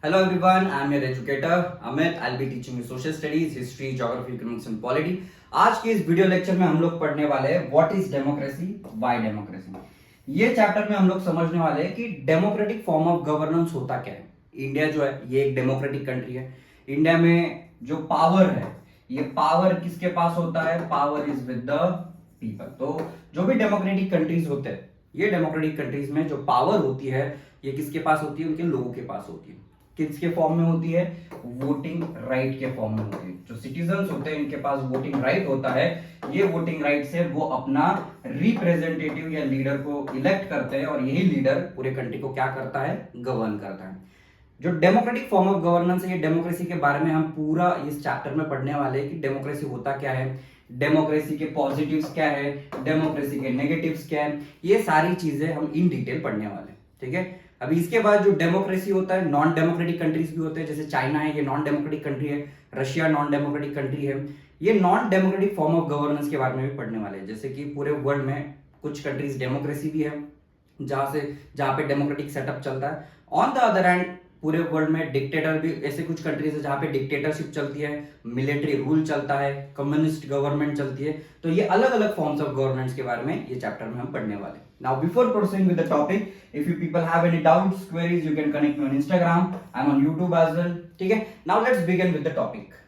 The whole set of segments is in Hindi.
Hello everyone, I am your educator Amit. I'll be teaching you social studies, history, geography, economics and polity. आज के इस वीडियो लेक्चर में हम लोग पढ़ने वाले हैं what is democracy, why democracy. ये चैप्टर में हम लोग समझने वाले हैं कि डेमोक्रेटिक फॉर्म ऑफ गवर्नेंस होता क्या है। इंडिया जो है ये एक डेमोक्रेटिक कंट्री है। इंडिया में जो पावर है, ये पावर किसके पास होता है? Power is with the people. तो जो भी डेमोक्रेटिक कंट्रीज होते हैं, ये डेमोक्रेटिक कंट्रीज में जो पावर होती है ये किसके पास होती है? उनके लोगों के पास होती है। किसके फॉर्म में होती है? वोटिंग राइट के फॉर्म में होती है। जो सिटीजन्स होते हैं इनके पास वोटिंग राइट होता है। ये वोटिंग राइट से वो अपना रिप्रेजेंटेटिव या लीडर को इलेक्ट करते हैं और यही लीडर पूरे कंट्री को क्या करता है? गवर्न करता है। जो डेमोक्रेटिक फॉर्म ऑफ गवर्नेंस है, ये डेमोक्रेसी के बारे में हम पूरा इस चैप्टर में पढ़ने वाले हैं कि डेमोक्रेसी होता क्या है, डेमोक्रेसी के पॉजिटिव्स क्या है, डेमोक्रेसी के नेगेटिव्स क्या है, ये सारी चीजें हम इन डिटेल पढ़ने वाले हैं। ठीक है। अभी इसके बाद जो डेमोक्रेसी होता है, नॉन डेमोक्रेटिक कंट्रीज भी होते हैं, जैसे चाइना है, ये नॉन डेमोक्रेटिक कंट्री है। रशिया नॉन डेमोक्रेटिक कंट्री है। ये non democratic form of governance के बारे में भी पढ़ने वाले हैं। जैसे कि पूरे वर्ल्ड में कुछ कंट्रीज डेमोक्रेसी भी है, जहां पे डेमोक्रेटिक सेटअप चलता है। ऑन द अदर हैंड पूरे वर्ल्ड में डिक्टेटर भी, ऐसे कुछ कंट्रीज है जहां पे डिक्टेटरशिप चलती है, मिलिट्री रूल चलता है, कम्युनिस्ट गवर्नमेंट चलती है। तो ये अलग अलग फॉर्म्स ऑफ गवर्नेंस के बारे में ये चैप्टर में हम पढ़ने वाले हैं। Now before proceeding with the topic, if you people have any doubts, queries, you can connect me on Instagram. I'm on YouTube as well. ठीक है। Now let's begin with the topic.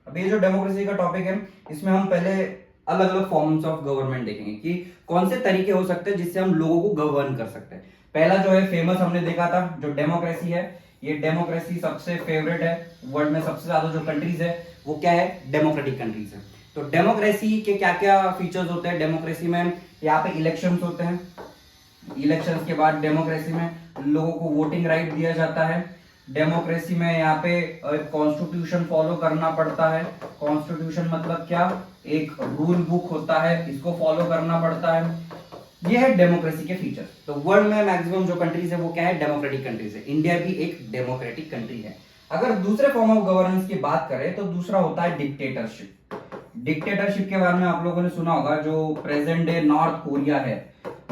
अब ये जो डेमोक्रेसी का टॉपिक है, इसमें हम पहले अलग अलग फॉर्म्स ऑफ गवर्नमेंट देखेंगे कि कौन से तरीके हो सकते हैं जिससे हम लोगों को गवर्न कर सकते हैं। पहला जो है फेमस हमने देखा था, जो डेमोक्रेसी है, ये डेमोक्रेसी सबसे फेवरेट है। वर्ल्ड में सबसे ज्यादा जो कंट्रीज है वो क्या है? डेमोक्रेटिक कंट्रीज है। तो डेमोक्रेसी के क्या क्या फीचर्स होते हैं? डेमोक्रेसी में यहाँ पे इलेक्शंस होते हैं। इलेक्शंस के बाद डेमोक्रेसी में लोगों को वोटिंग राइट दिया जाता है। डेमोक्रेसी में यहाँ पे कॉन्स्टिट्यूशन फॉलो करना पड़ता है। कॉन्स्टिट्यूशन मतलब क्या? एक रूल बुक होता है, इसको फॉलो करना पड़ता है। ये है डेमोक्रेसी के फीचर्स। तो वर्ल्ड में मैक्सिमम जो कंट्रीज है वो क्या है? डेमोक्रेटिक कंट्रीज है। इंडिया भी एक डेमोक्रेटिक कंट्री है। अगर दूसरे फॉर्म ऑफ गवर्नेंस की बात करें तो दूसरा होता है डिक्टेटरशिप। डिक्टेटरशिप के बारे में आप लोगों ने सुना होगा, जो प्रेजेंट डे नॉर्थ कोरिया है,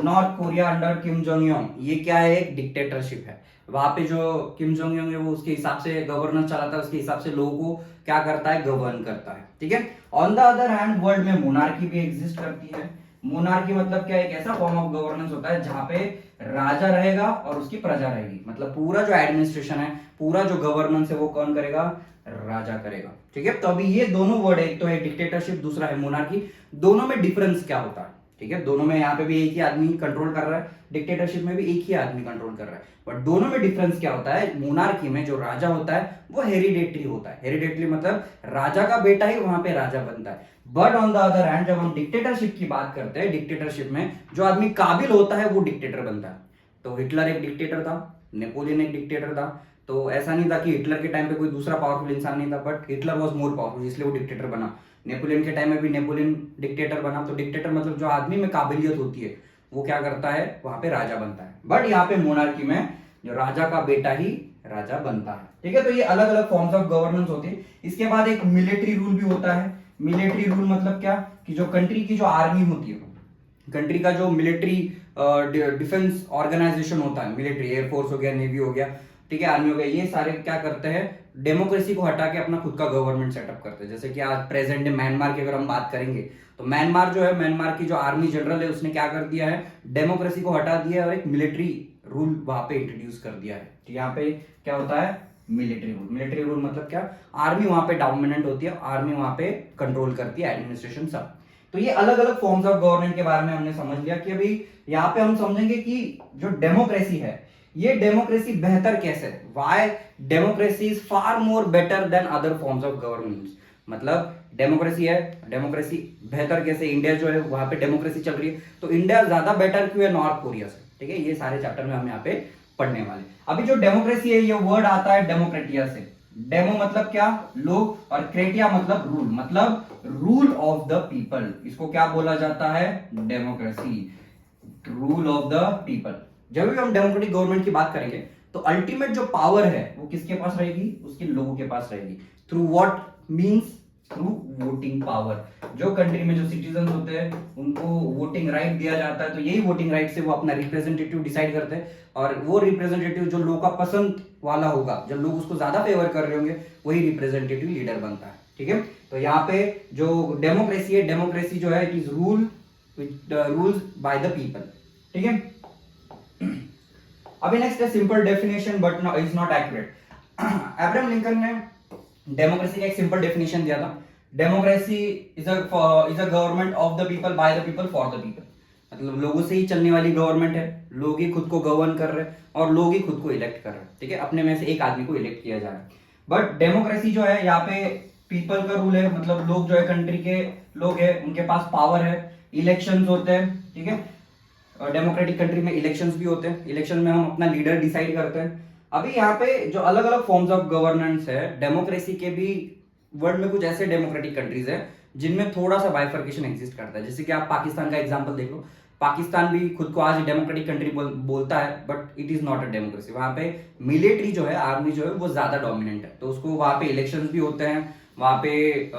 North Korea under Kim Jong Un, ये क्या है? एक डिक्टेटरशिप है। वहां पे जो किम जोंग यूंग है वो उसके हिसाब से गवर्नेंस चलाता है, उसके हिसाब से लोगों को क्या करता है? गवर्न करता है। ठीक है। On the other hand world में मोनार्की भी एग्जिस्ट करती है। मोनार्की मतलब क्या? एक ऐसा फॉर्म ऑफ गवर्नेंस होता है जहां पे राजा रहेगा और उसकी प्रजा रहेगी। मतलब पूरा जो एडमिनिस्ट्रेशन है, पूरा जो गवर्नेंस है वो कौन करेगा? राजा करेगा। ठीक है। तो अभी ये दोनों वर्ड है, एक तो है डिक्टेटरशिप, दूसरा है मोनार्की। दोनों में डिफरेंस क्या होता है? ठीक है। दोनों में यहाँ पे भी एक ही आदमी कंट्रोल कर रहा है, डिक्टेटरशिप में भी एक ही आदमी कंट्रोल कर रहा है, बट दोनों में डिफरेंस क्या होता है? मोनार्की में जो राजा होता है वो हेरिडेटरी होता है। हेरिडेटरी मतलब राजा का बेटा ही वहां पे राजा बनता है। But on the other hand जब हम डिक्टेटरशिप की बात करते हैं, डिक्टेटरशिप में जो आदमी काबिल होता है वो डिक्टेटर बनता है। तो हिटलर एक डिक्टेटर था, नेपोलियन एक डिक्टेटर था। तो ऐसा नहीं था कि हिटलर के टाइम पे कोई दूसरा पावरफुल इंसान नहीं था, but Hitler was more powerful, इसलिए वो डिक्टेटर बना। नेपोलियन के टाइम में भी नेपोलियन डिक्टेटर बना। तो डिक्टेटर मतलब जो आदमी में काबिलियत होती है वो क्या करता है? वहां पे राजा बनता है। बट यहाँ पे मोनार्की में जो राजा का बेटा ही राजा बनता है। ठीक है। तो ये अलग अलग फॉर्म्स ऑफ गवर्नेंस होती है। इसके बाद एक मिलिट्री रूल भी होता है। मिलिट्री रूल मतलब क्या? कि जो कंट्री की जो आर्मी होती है, कंट्री का जो मिलिट्री डिफेंस ऑर्गेनाइजेशन होता है, मिलिट्री, एयरफोर्स हो गया, नेवी हो गया, ठीक है, आर्मी हो गया, ये सारे क्या करते हैं? डेमोक्रेसी को हटा के अपना खुद का गवर्नमेंट सेटअप करते हैं। जैसे कि आज प्रेजेंट डे म्यांमार की अगर हम बात करेंगे तो म्यांमार जो है, म्यांमार की जो आर्मी जनरल है उसने क्या कर दिया है? डेमोक्रेसी को हटा दिया है और एक मिलिट्री रूल वहां पे इंट्रोड्यूस कर दिया है। तो यहाँ पे क्या होता है? Military rule. मिलिट्री रूल मतलब क्या? आर्मी वहां पे डोमिनेंट होती है, आर्मी वहां पे कंट्रोल करती है एडमिनिस्ट्रेशन सब। तो ये अलग अलग फॉर्म्स ऑफ गवर्नमेंट के बारे में हमने समझ लिया कि अभी यहाँ पे हम समझेंगे कि जो डेमोक्रेसी है, ये डेमोक्रेसी बेहतर कैसे है? Why democracy is far more better than other forms of governance. मतलब डेमोक्रेसी है, डेमोक्रेसी बेहतर कैसे? इंडिया जो है वहां पे डेमोक्रेसी चल रही है, तो इंडिया ज्यादा बेटर क्यों है नॉर्थ कोरिया से? ठीक है। ये सारे चैप्टर में हम यहाँ पे पढ़ने वाले। अभी जो डेमोक्रेसी है, ये वर्ड आता है डेमोक्रेटिया से। डेमो मतलब क्या? लोग, और क्रेटिया मतलब रूल, मतलब रूल ऑफ द पीपल। इसको क्या बोला जाता है? Democracy, rule of the people. जब भी हम डेमोक्रेटिक गवर्नमेंट की बात करेंगे तो अल्टीमेट जो पावर है वो किसके पास रहेगी? उसके लोगों के पास रहेगी। Through what means? Through voting power. जो कंट्री में जो सिटीजन होते हैं उनको वोटिंग राइट दिया जाता है, तो यही वोटिंग राइट से वो अपना रिप्रेजेंटेटिव डिसाइड करते हैं, और वो रिप्रेजेंटेटिव जो लोगों का पसंद वाला होगा, जब लोग उसको ज्यादा फेवर कर रहे होंगे, वही रिप्रेजेंटेटिव लीडर बनता है। ठीक है, तो यहाँ पे जो डेमोक्रेसी है, डेमोक्रेसी जो है it is rules bye the people. ठीक है, अभी नेक्स्ट है simple definition but is not accurate. Abraham Lincoln ने डेमोक्रेसी का एक सिंपल डेफिनेशन दिया था। Democracy is a government of the people bye the people for the people. मतलब लोगों से ही चलने वाली गवर्नमेंट है, लोग ही खुद को गवर्न कर रहे हैं और लोग ही खुद को इलेक्ट कर रहे हैं। ठीक है, अपने में से एक आदमी को इलेक्ट किया जा रहा है। बट डेमोक्रेसी जो है यहाँ पे पीपल का रूल है, मतलब लोग जो है कंट्री के लोग है, उनके पास पावर है, इलेक्शंस होते हैं। ठीक है, डेमोक्रेटिक कंट्री में इलेक्शंस भी होते हैं, इलेक्शन में हम अपना लीडर डिसाइड करते हैं। अभी यहाँ पे जो अलग अलग फॉर्म्स ऑफ गवर्नेंस है डेमोक्रेसी के भी, वर्ल्ड में कुछ ऐसे डेमोक्रेटिक कंट्रीज है जिनमें थोड़ा सा बाइफर्केशन एग्जिस्ट करता है। जैसे कि आप पाकिस्तान का एग्जांपल देख लो, पाकिस्तान भी खुद को आज डेमोक्रेटिक कंट्री बोलता है, but it is not a democracy. वहां पे मिलिट्री जो है, आर्मी जो है वो ज्यादा डोमिनेंट है, तो उसको वहां पे इलेक्शंस भी होते हैं, वहां पे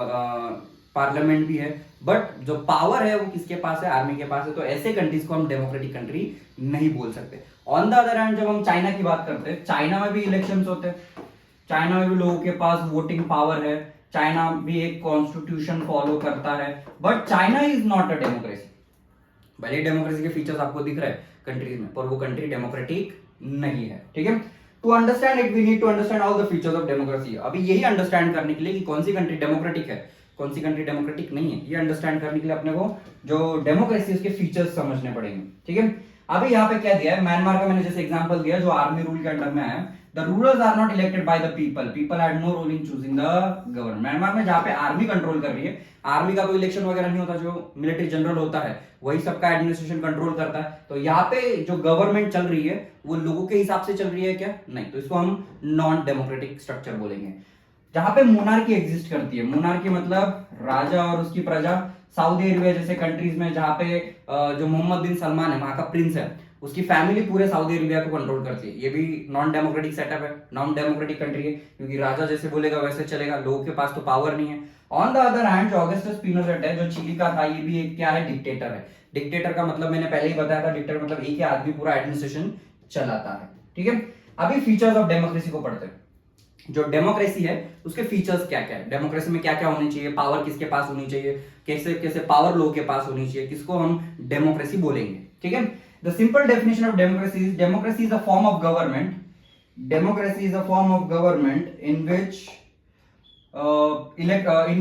पार्लियामेंट भी है, बट जो पावर है वो किसके पास है, आर्मी के पास है। तो ऐसे कंट्रीज को हम डेमोक्रेटिक कंट्री नहीं बोल सकते। ऑन द अदर हैंड जब हम चाइना की बात करते हैं, चाइना में भी इलेक्शंस होते हैं, चाइना में भी लोगों के पास वोटिंग पावर है, चाइना भी एक कॉन्स्टिट्यूशन फॉलो करता है, but China is not a democracy. भले डेमोक्रेसी के फीचर्स आपको दिख रहे हैं कंट्रीज में, पर वो कंट्री डेमोक्रेटिक नहीं है। ठीक है, to understand it we need to understand all the features of democracy. अभी यही अंडरस्टैंड करने के लिए कि कौन सी कंट्री डेमोक्रेटिक है, कौन सी कंट्री डेमोक्रेटिक नहीं है, ये अंडरस्टैंड करने के लिए अपने को जो डेमोक्रेसी उसके फीचर्स समझने पड़ेंगे। ठीक है, अभी यहाँ पे क्या दिया है, म्यांमार का मैंने जैसे एग्जांपल दिया जो आर्मी रूल के अंडर में है, the rulers are not elected by the people, people had no role in choosing the government. Myanmar में जहाँ पे आर्मी कंट्रोल कर रही है, आर्मी का कोई इलेक्शन वगैरह नहीं होता, जो मिलिट्री जनरल होता है वही सबका एडमिनिस्ट्रेशन कंट्रोल करता है। तो यहाँ पे जो गवर्नमेंट चल रही है वो लोगों के हिसाब से चल रही है क्या, नहीं, तो इसको हम नॉन डेमोक्रेटिक स्ट्रक्चर बोलेंगे। जहां पे मोनार्की एग्जिस्ट करती है, मोनार्की मतलब राजा और उसकी प्रजा, सऊदी अरेबिया जैसे कंट्रीज में जहां पे जो मोहम्मद बिन सलमान है वहां का प्रिंस है, उसकी फैमिली पूरे सऊदी अरेबिया को कंट्रोल करती है। ये भी नॉन डेमोक्रेटिक सेटअप है, नॉन डेमोक्रेटिक कंट्री है, क्योंकि राजा जैसे बोलेगा वैसे चलेगा, लोगों के पास तो पावर नहीं है। ऑन द अदर हैंड जो ऑगस्टस पिनोचेट है जो चिली का था, ये भी एक क्या है, डिक्टेटर है। डिक्टेटर का मतलब मैंने पहले ही बताया था, डिक्टेटर मतलब एक ही आदमी पूरा एडमिनिस्ट्रेशन चलाता है। ठीक है, अभी फीचर्स ऑफ डेमोक्रेसी को पढ़ते हैं। जो डेमोक्रेसी है उसके फीचर्स क्या क्या है, डेमोक्रेसी में क्या क्या होनी चाहिए, पावर किसके पास होनी चाहिए, कैसे कैसे पावर लोगों के पास होनी चाहिए, किसको हम डेमोक्रेसी बोलेंगे। ठीक है, the simple definition of democracy is a form of government, democracy is a form of government in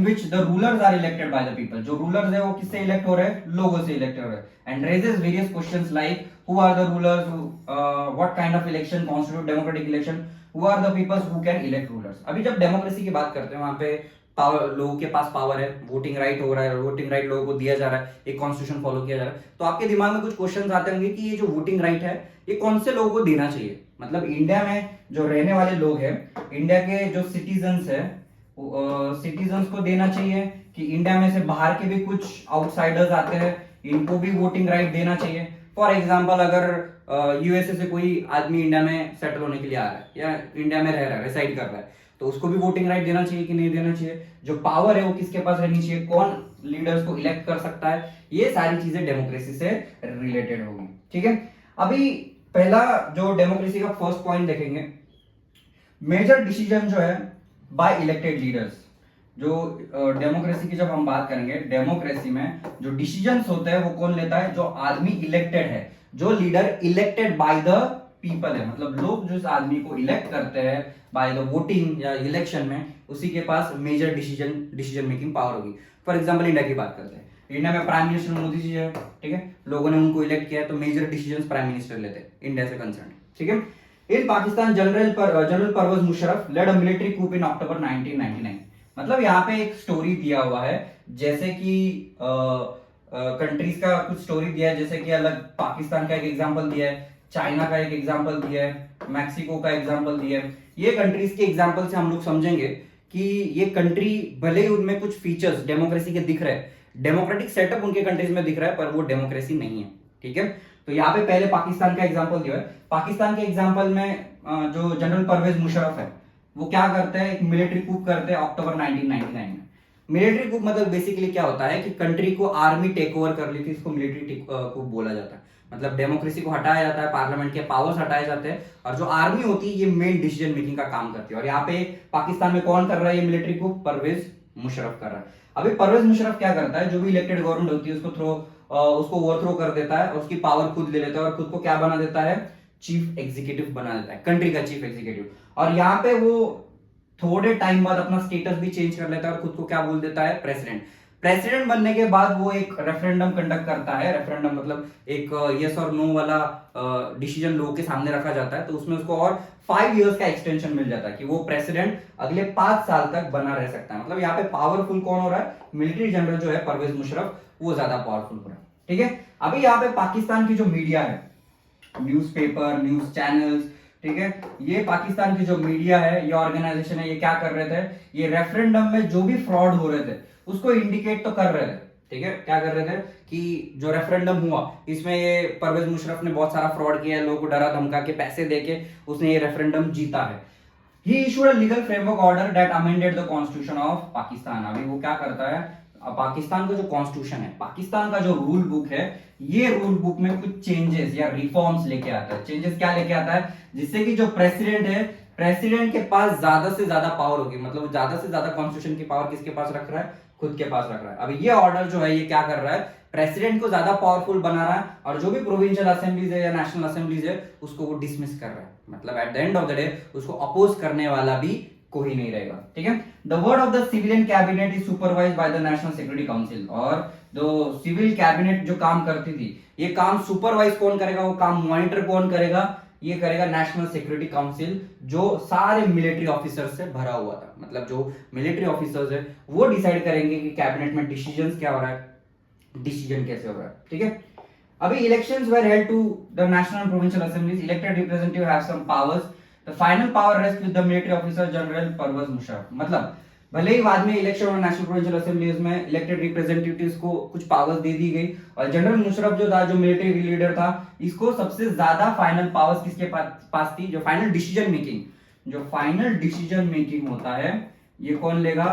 which the rulers are elected by the people. जो रूलर्स है वो किससे इलेक्ट हो रहे हैं, लोगों से इलेक्ट हो रहे हैं, and raises various questions like who are the rulers, what kind of election constitute democratic election, who are the peoples who can elect rulers. अभी जब डेमोक्रेसी की बात करते हैं, वहां पे पावर, लोगों के पास पावर है, वोटिंग राइट हो रहा है, वोटिंग राइट लोगों को दिया जा रहा है, एक कॉन्स्टिट्यूशन फॉलो किया जा रहा है, तो आपके दिमाग में कुछ क्वेश्चंस आते होंगे कि ये जो वोटिंग राइट है ये कौन से लोगों को देना चाहिए। मतलब इंडिया में जो रहने वाले लोग हैं, इंडिया के जो सिटीजन्स है, सिटीजन्स को देना चाहिए कि इंडिया में से बाहर के भी कुछ आउटसाइडर्स आते हैं, इनको भी वोटिंग राइट देना चाहिए। फॉर एग्जाम्पल अगर यूएसए से कोई आदमी इंडिया में सेटल होने के लिए आ रहा है या इंडिया में रह रहा है, रिसाइड कर रहा है, तो उसको भी वोटिंग राइट देना चाहिए कि नहीं देना चाहिए, जो पावर है वो किसके पास रहनी चाहिए, कौन लीडर्स को इलेक्ट कर सकता है, ये सारी चीजें डेमोक्रेसी से रिलेटेड होगी। ठीक है, अभी पहला जो डेमोक्रेसी का फर्स्ट पॉइंट देखेंगे, मेजर डिसीजन जो है बाय इलेक्टेड लीडर्स। जो डेमोक्रेसी की जब हम बात करेंगे, डेमोक्रेसी में जो डिसीजंस होते हैं वो कौन लेता है, जो आदमी इलेक्टेड है, जो leader elected by the people है, मतलब लोग जो इस आदमी को इलेक्ट करते हैं बाय द वोटिंग या इलेक्शन में, उसी के पास मेजर डिसीजन मेकिंग पावर होगी। फॉर एग्जांपल इंडिया की बात करते हैं, इंडिया में प्राइम मिनिस्टर मोदी जी है, ठीक है, लोगों ने उनको इलेक्ट किया है, तो मेजर डिसीजन प्राइम मिनिस्टर लेते हैं इंडिया से कंसर्न। ठीक है, in Pakistan general Pervez Musharraf led a military coup in October 1999। मतलब यहाँ पे एक स्टोरी दिया हुआ है, जैसे कि कंट्रीज का कुछ स्टोरी दिया है, जैसे कि अलग पाकिस्तान का एक एग्जांपल दिया है, चाइना का एक एग्जांपल दिया है, मैक्सिको का एग्जांपल दिया है। ये कंट्रीज के एग्जांपल से हम लोग समझेंगे कि ये कंट्री भले ही उनमें कुछ फीचर्स डेमोक्रेसी के दिख रहे हैं, डेमोक्रेटिक सेटअप उनके कंट्रीज में दिख रहा है, पर वो डेमोक्रेसी नहीं है। ठीक है, तो यहाँ पे पहले पाकिस्तान का एग्जांपल दिया है। पाकिस्तान के एग्जांपल में जो जनरल परवेज मुशर्रफ है वो क्या करते हैं, एक मिलिट्री कूप करते हैं अक्टूबर 1999 में। मिलिट्री कूप मतलब बेसिकली क्या होता है कि कंट्री को आर्मी टेक ओवर कर ली थी, इसको मिलिट्री कूप बोला जाता है। मतलब डेमोक्रेसी को हटाया जाता है, पार्लियामेंट के पावर्स हटाए जाते हैं, और जो आर्मी होती है ये मेन डिसीजन मेकिंग का काम करती है। और यहाँ पे पाकिस्तान में कौन कर रहा है ये मिलिट्री को? परवेज मुशर्रफ कर रहा है। अभी परवेज मुशर्रफ क्या करता है, जो भी इलेक्टेड गवर्नमेंट होती है उसको ओवरथ्रो कर देता है, उसकी पावर खुद ले लेता है और खुद को क्या बना देता है? चीफ एग्जीक्यूटिव बना देता है, कंट्री का चीफ एग्जीक्यूटिव। और यहाँ पे वो थोड़े टाइम बाद अपना स्टेटस भी चेंज कर लेता है और खुद को क्या बोल देता है? प्रेसिडेंट। प्रेसिडेंट बनने के बाद वो एक रेफरेंडम कंडक्ट करता है। रेफरेंडम मतलब एक यस और नो वाला डिसीजन लोगों के सामने रखा जाता है, तो उसमें उसको और 5 इयर्स का एक्सटेंशन मिल जाता है कि वो प्रेसिडेंट अगले 5 साल तक बना रह सकता है। मतलब यहाँ पे पावरफुल कौन हो रहा है? मिलिट्री जनरल जो है परवेज मुशर्रफ, वो ज्यादा पावरफुल हो रहा है। ठीक है, अभी यहाँ पे पाकिस्तान की जो मीडिया है, न्यूज़पेपर, न्यूज चैनल्स, ठीक है, ये पाकिस्तान की जो मीडिया है, ये ऑर्गेनाइजेशन है, ये क्या कर रहे थे? ये रेफरेंडम में जो भी फ्रॉड हो रहे थे उसको इंडिकेट तो कर रहे थे। ठीक है, क्या कर रहे थे कि जो रेफरेंडम हुआ इसमें ये परवेज मुशर्रफ ने बहुत सारा फ्रॉड किया है, लोगों को डरा धमका के पैसे देके उसने ये रेफरेंडम जीता है। He issued a legal framework order that amended the constitution of Pakistan. अभी वो क्या करता है, पाकिस्तान का जो कॉन्स्टिट्यूशन है, पाकिस्तान का जो रूल बुक है, ये रूल बुक में कुछ चेंजेस या रिफॉर्म्स लेके आता है। चेंजेस क्या लेके आता है? जिससे कि जो प्रेसिडेंट है, प्रेसिडेंट के पास ज्यादा से ज्यादा पावर होगी, मतलब ज्यादा से ज्यादा कॉन्स्टिट्यूशन की पावर किसके पास रख रहा है? खुद के पास रख रहा है। अभी ये ऑर्डर जो है ये क्या कर रहा है? प्रेसिडेंट को ज्यादा पावरफुल बना रहा है, और जो भी प्रोविंशियल असेंबलीज है या नेशनल असेंबलीज है उसको वो डिसमिस कर रहा है। मतलब at the end of the day उसको अपोज करने वाला भी कोई नहीं रहेगा। ठीक है, the word of the civilian cabinet is supervised by the national security council. और जो सिविल कैबिनेट जो काम करती थी, ये काम सुपरवाइज कौन करेगा? वो काम मॉनिटर कौन करेगा? ये करेगा नेशनल सिक्योरिटी काउंसिल, जो सारे मिलिट्री ऑफिसर्स से भरा हुआ था। मतलब जो मिलिट्री ऑफिसर्स है वो डिसाइड करेंगे कि कैबिनेट में डिसीजंस क्या हो रहा है, डिसीजन कैसे हो रहा है। ठीक है, अभी elections were held to the national and provincial assemblies, elected representative have some powers, the final power rest with the military officer general Pervez Musharraf. मतलब भले ही बाद में इलेक्शन और नेशनल प्रोविंशियल असेंबलीज में इलेक्टेड रिप्रेजेंटेटिव्स को कुछ पावर्स दे दी गई, और जनरल मुशर्रफ जो था, जो मिलिट्री लीडर था, इसको सबसे ज्यादा फाइनल पावर्स किसके पास थी? जो फाइनल डिसीजन मेकिंग होता है ये कौन लेगा?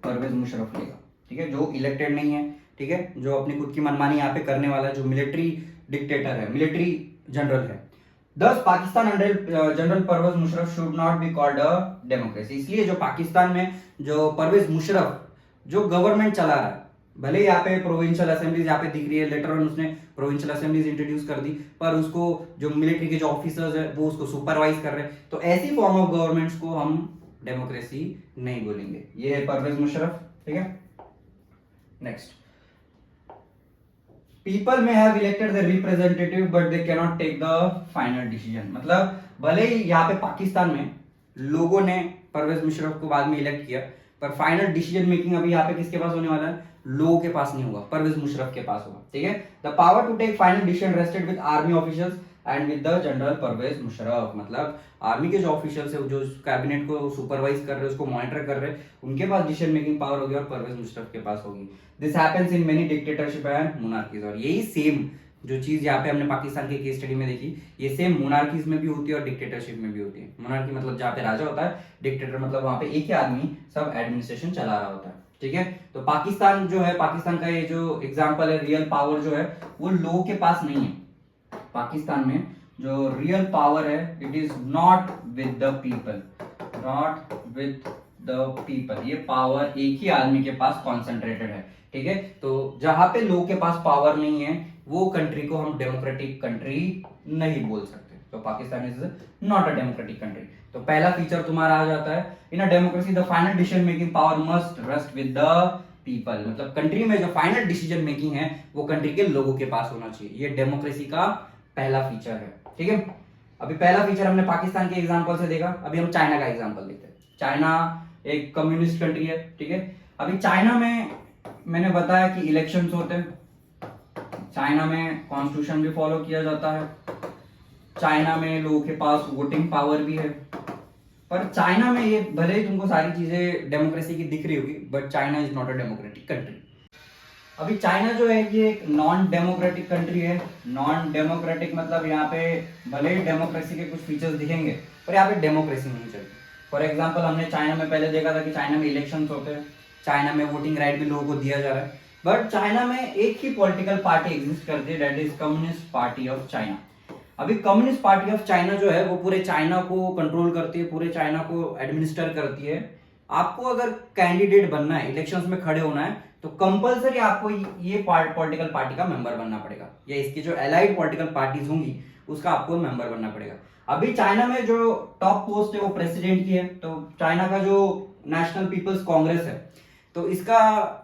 परवेज मुशर्रफ लेगा। ठीक है, जो इलेक्टेड नहीं है, ठीक है, जो अपनी खुद की मनमानी यहाँ पे करने वाला है, जो मिलिट्री डिक्टेटर है, मिलिट्री जनरल है। Thus, Pakistan under general Pervez Musharraf should not be called a democracy. इसलिए जो पाकिस्तान में जो परवेज मुशर्रफ जो गवर्नमेंट चला रहा है, भले ही यहाँ पे प्रोविंशियल असेंबलीज यहाँ पे दिख रही है, लेटर ऑन उसने प्रोविंशियल असेंबलीज इंट्रोड्यूस कर दी, पर उसको जो मिलिट्री के जो ऑफिसर्स है वो उसको सुपरवाइज कर रहे हैं, तो ऐसी फॉर्म ऑफ गवर्नमेंट्स को हम डेमोक्रेसी नहीं बोलेंगे। ये है परवेज मुशर्रफ। ठीक है, next, people may have elected the representative but they can not take the final decision. मतलब भले ही यहाँ पे पाकिस्तान में लोगों ने परवेज मुशर्रफ को बाद में इलेक्ट किया, पर फाइनल डिसीजन मेकिंग अभी यहाँ पे किसके पास होने वाला है? लोगों के पास नहीं होगा, परवेज मुशर्रफ के पास होगा। ठीक है, the power to take final decision rested with army officials and with the general Pervez Musharraf. मतलब आर्मी के जो ऑफिशियल्स है, जो कैबिनेट को सुपरवाइज कर रहे हैं, उसको मॉनिटर कर रहे हैं, उनके पास डिसीजन मेकिंग पावर होगी और परवेज मुशर्रफ के पास होगी। This happens in many dictatorship and monarchies. और यही सेम जो चीज यहाँ पे हमने पाकिस्तान के केस स्टडी में देखी, ये सेम मोनार्कीज में भी होती है और डिक्टेटरशिप में भी होती है। मोनार्की मतलब जहाँ पे राजा होता है, डिक्टेटर मतलब वहां पे एक ही आदमी सब एडमिनिस्ट्रेशन चला रहा होता है। ठीक है, तो पाकिस्तान जो है, पाकिस्तान का ये जो एग्जाम्पल है, रियल पावर जो है वो लोगों के पास नहीं है। पाकिस्तान में जो रियल पावर है, it is not with the people, not with the people. ये पावर एक ही आदमी के पास कॉन्सेंट्रेटेड है। ठीक है, तो जहां पे लोगों के पास पावर नहीं है वो कंट्री को हम डेमोक्रेटिक कंट्री नहीं बोल सकते। तो Pakistan is not a democratic country. तो पहला फीचर तुम्हारा आ जाता है, in a democracy the final decision making power must rest with the people. मतलब कंट्री में जो फाइनल डिसीजन मेकिंग है वो कंट्री के लोगों के पास होना चाहिए। ये डेमोक्रेसी का पहला फीचर है। ठीक है, अभी पहला फीचर हमने पाकिस्तान के एग्जांपल से देखा, अभी हम चाइना का एग्जांपल देखते हैं। चाइना एक कम्युनिस्ट कंट्री है। ठीक है, अभी चाइना में मैंने बताया कि इलेक्शंस होते हैं, चाइना में कॉन्स्टिट्यूशन भी फॉलो किया जाता है, चाइना में लोगों के पास वोटिंग पावर भी है। पर चाइना में ये भले ही तुमको सारी चीजें डेमोक्रेसी की दिख रही होगी, but China is not a democratic country. अभी चाइना जो है ये एक नॉन डेमोक्रेटिक कंट्री है। नॉन डेमोक्रेटिक मतलब यहाँ पे भले ही डेमोक्रेसी के कुछ फीचर्स दिखेंगे, पर यहाँ पे डेमोक्रेसी नहीं चलती। फॉर एग्जाम्पल हमने चाइना में पहले देखा था कि चाइना में इलेक्शंस होते हैं, चाइना में वोटिंग राइट भी लोगों को दिया जा रहा है, बट चाइना में एक ही पॉलिटिकल पार्टी एग्जिस्ट करती है, that is communist party of China. अभी कम्युनिस्ट पार्टी ऑफ चाइना जो है वो पूरे चाइना को कंट्रोल करती है, पूरे चाइना को एडमिनिस्टर करती है। आपको अगर कैंडिडेट बनना है, इलेक्शंस में खड़े होना है, तो कंपलसरी आपको ये पॉलिटिकल पार्टी का मेंबर बनना पड़ेगा, या इसकी जो एलाइड पॉलिटिकल पार्टीज होंगी उसका आपको मेंबर बनना पड़ेगा। अभी चाइना में जो टॉप पोस्ट है वो प्रेसिडेंट की है। तो चाइना का जो नेशनल पीपल्स कांग्रेस है, तो इसका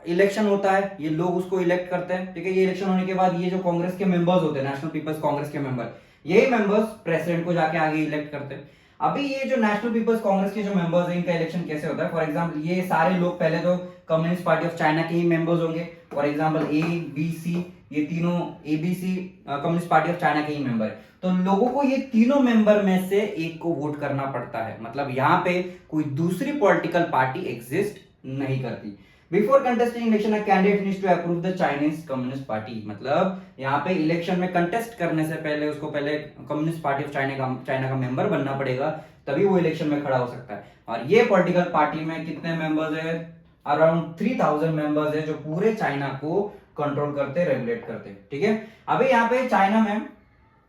इलेक्शन होता है, ये लोग उसको इलेक्ट करते हैं, ठीक है। ये इलेक्शन होने के बाद ये जो कांग्रेस के मेंबर्स होते हैं, नेशनल पीपल्स कांग्रेस के मेंबर, यही मेंबर्स प्रेसिडेंट को जाके आगे इलेक्ट करते हैं। अभी ये जो नेशनल पीपल्स कांग्रेस के जो मेंबर्स हैं, इनका इलेक्शन कैसे होता है? फॉर एग्जांपल ये सारे लोग पहले तो कम्युनिस्ट पार्टी ऑफ चाइना के ही मेंबर्स होंगे। For example A B C, ये तीनों ABC communist party of China के ही मेंबर है। तो लोगों को ये तीनों मेंबर में से एक को वोट करना पड़ता है, मतलब यहाँ पे कोई दूसरी पॉलिटिकल पार्टी एग्जिस्ट नहीं करती। Before contesting election a candidate needs to approve the Chinese communist party, मतलब यहाँ पे इलेक्शन में कंटेस्ट करने से पहले उसको पहले कम्युनिस्ट पार्टी ऑफ चाइना का मेंबर बनना पड़ेगा, तभी वो इलेक्शन में खड़ा हो सकता है। और ये पॉलिटिकल पार्टी में कितने मेंबर्स है? अराउंड 3000 मेंबर्स है, जो पूरे चाइना को कंट्रोल करते, रेगुलेट करते, ठीक है। अभी यहाँ पे चाइना में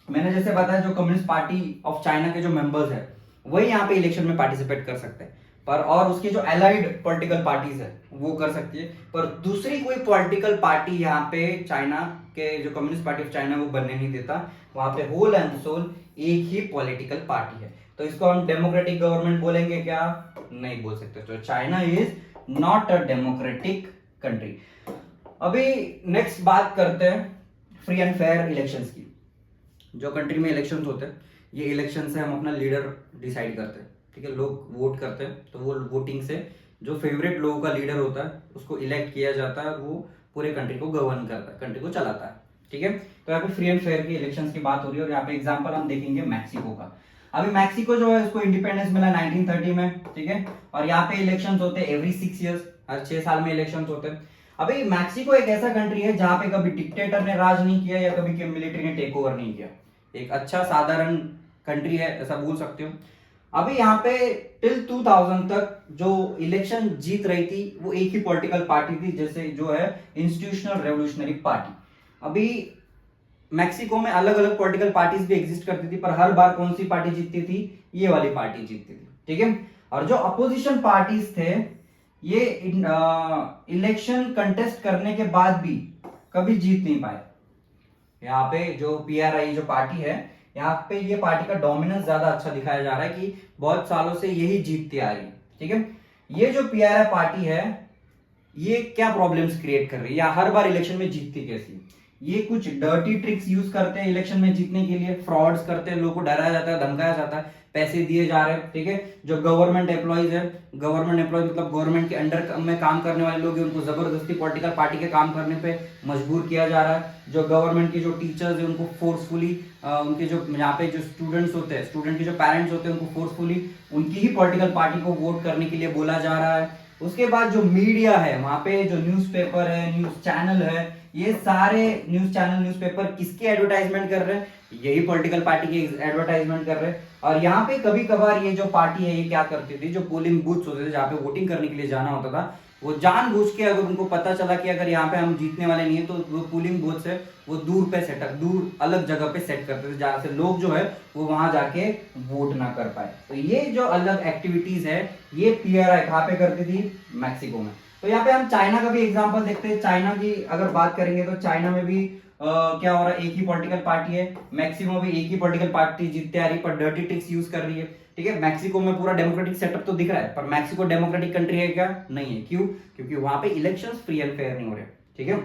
मैंने जैसे बताया, जो कम्युनिस्ट पार्टी ऑफ चाइना के जो मेंबर्स है वही यहाँ पे इलेक्शन में पार्टिसिपेट कर सकते हैं, पर और उसकी जो एलाइड पॉलिटिकल पार्टीज है वो कर सकती है, पर दूसरी कोई पॉलिटिकल पार्टी यहाँ पे चाइना के जो कम्युनिस्ट पार्टी ऑफ चाइना वो बनने नहीं देता। वहां पे होल एंड सोल एक ही पॉलिटिकल पार्टी है। तो इसको हम डेमोक्रेटिक गवर्नमेंट बोलेंगे क्या? नहीं बोल सकते। तो China is not a democratic country. अभी नेक्स्ट बात करते हैं फ्री एंड फेयर इलेक्शंस की। जो कंट्री में इलेक्शंस होते हैं, ये इलेक्शन से हम अपना लीडर डिसाइड करते हैं, ठीक है। लोग वोट करते हैं, तो वो वोटिंग से जो फेवरेट लोगों का लीडर होता है उसको इलेक्ट किया जाता है, वो पूरे कंट्री को गवर्न करता है, कंट्री को चलाता है, ठीक है। तो यहाँ पे फ्री एंड फेयर की इलेक्शंस की बात हो रही है, और यहाँ पे एग्जांपल हम देखेंगे मैक्सिको का। अभी मैक्सिको जो है उसको इंडिपेंडेंस मिला 1930 में, ठीक है। और यहाँ पे इलेक्शंस होते हैं एवरी 6 ईयर्स, हर 6 साल में इलेक्शंस होते हैं। अभी मैक्सिको एक ऐसा कंट्री है जहां पे कभी डिक्टेटर ने राज नहीं किया या कभी मिलिट्री ने टेक ओवर नहीं किया। एक अच्छा साधारण कंट्री है, ऐसा बोल सकते हो। अभी यहाँ पे टिल 2000 तक जो इलेक्शन जीत रही थी वो एक ही पॉलिटिकल पार्टी थी, जैसे जो है इंस्टीट्यूशनल रेवोल्यूशनरी पार्टी। अभी मैक्सिको में अलग अलग पॉलिटिकल पार्टीज भी एग्जिस्ट करती थी, पर हर बार कौन सी पार्टी जीतती थी? ये वाली पार्टी जीतती थी, ठीक है। और जो अपोजिशन पार्टीज थे, ये इलेक्शन कंटेस्ट करने के बाद भी कभी जीत नहीं पाए। यहाँ पे जो PRI जो पार्टी है, यहाँ पे ये पार्टी का डोमिनेंस ज्यादा अच्छा दिखाया जा रहा है कि बहुत सालों से यही जीतती आ रही है, ठीक है। ये जो PRI पार्टी है, ये क्या प्रॉब्लम्स क्रिएट कर रही है या हर बार इलेक्शन में जीतती कैसी? ये कुछ डर्टी ट्रिक्स यूज करते हैं इलेक्शन में जीतने के लिए, फ्रॉड्स करते हैं, लोगों को डराया जाता है, धमकाया जाता है, पैसे दिए जा रहे हैं, ठीक है। जो गवर्नमेंट एम्प्लॉइज है, गवर्नमेंट एम्प्लॉइज मतलब गवर्नमेंट के अंडर में काम करने वाले लोग हैं, उनको जबरदस्ती पॉलिटिकल पार्टी के काम करने पे मजबूर किया जा रहा है। जो गवर्नमेंट के जो टीचर्स है उनको फोर्सफुली उनके जो यहाँ पे जो स्टूडेंट्स होते हैं, स्टूडेंट के जो पेरेंट्स होते हैं, उनको फोर्सफुली उनकी ही पॉलिटिकल पार्टी को वोट करने के लिए बोला जा रहा है। उसके बाद जो मीडिया है, वहां पे जो न्यूज़पेपर है, न्यूज चैनल है, ये सारे न्यूज चैनल न्यूज़पेपर किसके एडवर्टाइजमेंट कर रहे हैं? यही पॉलिटिकल पार्टी के एडवर्टाइजमेंट कर रहे हैं। और यहाँ पे कभी कभार ये जो पार्टी है ये क्या करती थी, जो पोलिंग बूथ्स होते थे जहाँ पे वोटिंग करने के लिए जाना होता था, वो जानबूझ के अगर उनको पता चला कि अगर यहाँ पे हम जीतने वाले नहीं है, तो वो पोलिंग बूथ से वो दूर अलग जगह पे सेट करते थे, जहाँ से लोग जो है वो वहां जाके वोट ना कर पाए। तो ये जो अलग एक्टिविटीज है, ये PRI कहाँ पे करती थी? मैक्सिको में। तो यहाँ पे हम चाइना का भी एग्जाम्पल देखते हैं। चाइना की अगर बात करेंगे तो चाइना में भी क्या हो रहा है? एक ही पॉलिटिकल पार्टी है, मैक्सिको में भी एक ही पॉलिटिकल पार्टी जीतते आ रही है, पर डर्टी ट्रिक्स यूज कर रही है, ठीक है। मैक्सिको में पूरा डेमोक्रेटिक सेटअप तो दिख रहा है, पर मैक्सिको डेमोक्रेटिक कंट्री है क्या? नहीं है। क्यों? क्योंकि वहां पे इलेक्शंस फ्री एंड फेयर नहीं हो रहे, ठीक है।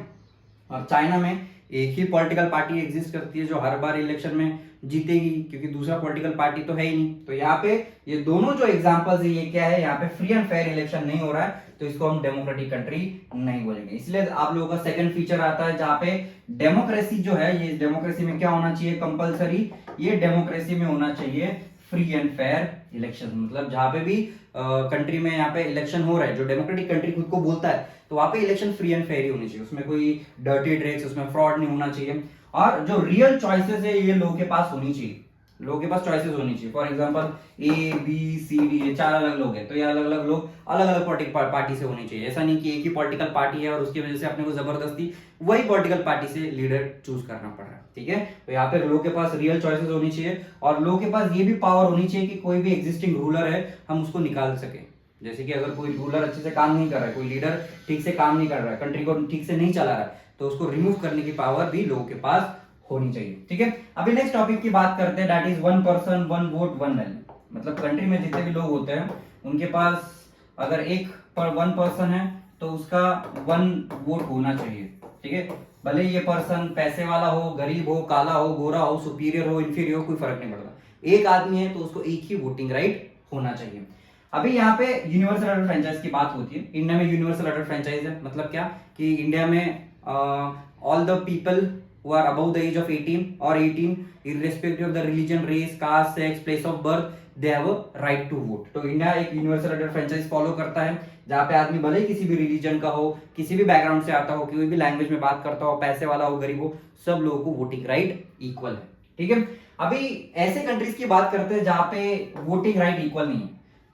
और चाइना में एक ही पॉलिटिकल पार्टी एग्जिस्ट करती है जो हर बार इलेक्शन में जीतेगी, क्योंकि दूसरा पॉलिटिकल पार्टी तो है ही नहीं। तो यहाँ पे ये दोनों जो एग्जांपल्स है, ये क्या है? यहाँ पे फ्री एंड फेयर इलेक्शन नहीं हो रहा है, तो इसको हम डेमोक्रेटिक कंट्री नहीं बोलेंगे। इसलिए आप लोगों का सेकंड फीचर आता है जहाँ पे डेमोक्रेसी जो है, ये डेमोक्रेसी में क्या होना चाहिए? कंपलसरी ये डेमोक्रेसी में होना चाहिए फ्री एंड फेयर इलेक्शन। मतलब जहां पे भी कंट्री में यहाँ पे इलेक्शन हो रहा है, जो डेमोक्रेटिक कंट्री खुद को बोलता है, तो वहां पे इलेक्शन फ्री एंड फेयर ही होनी चाहिए, उसमें कोई डर्टी ट्रिक्स, उसमें फ्रॉड नहीं होना चाहिए, और जो रियल चॉइसेस है ये लोगों के पास होनी चाहिए, लोगों के पास चॉइसेस होनी चाहिए। फॉर एग्जांपल ABCD, ये 4 अलग लोग हैं, तो ये अलग अलग लोग अलग अलग पॉलिटिकल पार्टी से होनी चाहिए। ऐसा नहीं कि एक ही पॉलिटिकल पार्टी है और उसकी वजह से अपने को जबरदस्ती वही पॉलिटिकल पार्टी से लीडर चूज करना पड़ रहा है। ठीक है, तो यहाँ पे लोगों के पास रियल चॉइसेस होनी चाहिए और लोगों के पास ये भी पावर होनी चाहिए कि कोई भी एग्जिस्टिंग रूलर है हम उसको निकाल सके। जैसे कि अगर कोई रूलर अच्छे से काम नहीं कर रहा है, कोई लीडर ठीक से काम नहीं कर रहा है, कंट्री को ठीक से नहीं चला रहा है, तो उसको रिमूव करने की पावर भी लोगों के पास होनी चाहिए। ठीक है, अभी नेक्स्ट टॉपिक की बात करते हैं, that is 1 person 1 vote 1 value. मतलब कंट्री में जितने भी लोग होते हैं उनके पास अगर एक पर 1 पर्सन है तो उसका 1 वोट होना चाहिए। ठीक है, भले ये पर्सन पैसे वाला हो, गरीब हो, काला हो, गोरा हो, सुपीरियर हो, इंफीरियर हो, कोई फर्क नहीं पड़ता, एक आदमी है तो उसको एक ही वोटिंग राइट होना चाहिए। अभी यहाँ पे यूनिवर्सल अडल्ट फ्रेंचाइज की बात होती है। इंडिया में यूनिवर्सल अडल्ट फ्रेंचाइज है, मतलब क्या कि इंडिया में all the people who are above the age of 18 or 18 irrespective of the religion, race, caste, sex, place of birth, they have a right to vote। तो इंडिया एक यूनिवर्सल अडल्ट फ्रेंचाइज फॉलो करता है जहाँ पे आदमी भले ही किसी भी रिलीजन का हो, किसी भी बैकग्राउंड से आता हो, कोई भी लैंग्वेज में बात करता हो, पैसे वाला हो, गरीब हो, सब लोगों को वोटिंग राइट इक्वल है। ठीक है, अभी ऐसे कंट्रीज की बात करते हैं जहाँ पे वोटिंग राइट इक्वल नहीं है।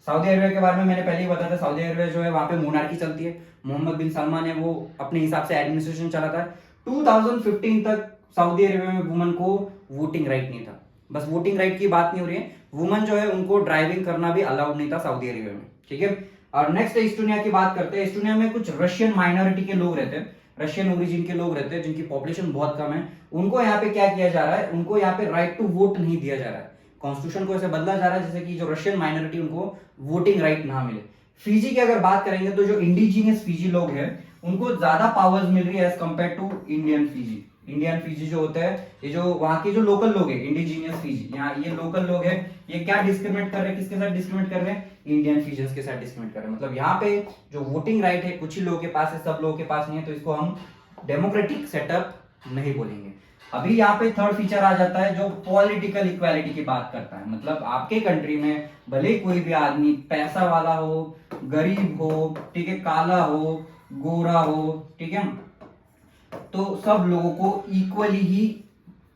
सऊदी अरेबिया के बारे में मैंने पहले ही बताया था। सऊदी अरेबिया जो है वहां पे मोनार्की चलती है, मोहम्मद बिन सलमान है वो अपने हिसाब से एडमिनिस्ट्रेशन चलाता है। 2015 तक सऊदी अरेबिया में वुमन को वोटिंग राइट नहीं था। बस वोटिंग राइट की बात नहीं हो रही है, वुमन जो है उनको ड्राइविंग करना भी अलाउड नहीं था सऊदी अरेबिया में। ठीक है, और नेक्स्ट एस्टोनिया की बात करते हैं। एस्टोनिया में कुछ रशियन माइनॉरिटी के लोग रहते हैं, रशियन ओरिजिन के लोग रहते हैं जिनकी पॉपुलेशन बहुत कम है। उनको यहाँ पे क्या किया जा रहा है, उनको यहाँ पे राइट टू वोट नहीं दिया जा रहा है। कॉन्स्टिट्यूशन को ऐसे बदला जा रहा है जैसे कि जो रशियन माइनॉरिटी उनको वोटिंग राइट ना मिले। फिजी की अगर बात करेंगे तो जो इंडिजीनियस फिजी लोग हैं उनको ज्यादा पावर्स मिल रही है as compare to Indian Fiji. Indian Fiji जो होता है, ये जो वहां के जो लोकल लोग हैं, इंडिजीनियस फिजी, यहाँ ये लोकल लोग हैं, ये क्या डिस्क्रिमिनेट कर रहे हैं, किसके साथ डिस्क्रिमिनेट कर रहे हैं, इंडियन फिजियंस के साथ डिस्क्रिमिनेट कर रहे हैं। मतलब यहाँ पे जो वोटिंग राइट है कुछ ही लोगों के पास है, सब लोगों के पास नहीं है, तो इसको हम डेमोक्रेटिक सेटअप नहीं बोलेंगे। अभी यहाँ पे थर्ड फीचर आ जाता है जो पॉलिटिकल इक्वालिटी की बात करता है। मतलब आपके कंट्री में भले कोई भी आदमी पैसा वाला हो, गरीब हो, ठीक है, काला हो, गोरा हो, ठीक है, तो सब लोगों को इक्वली ही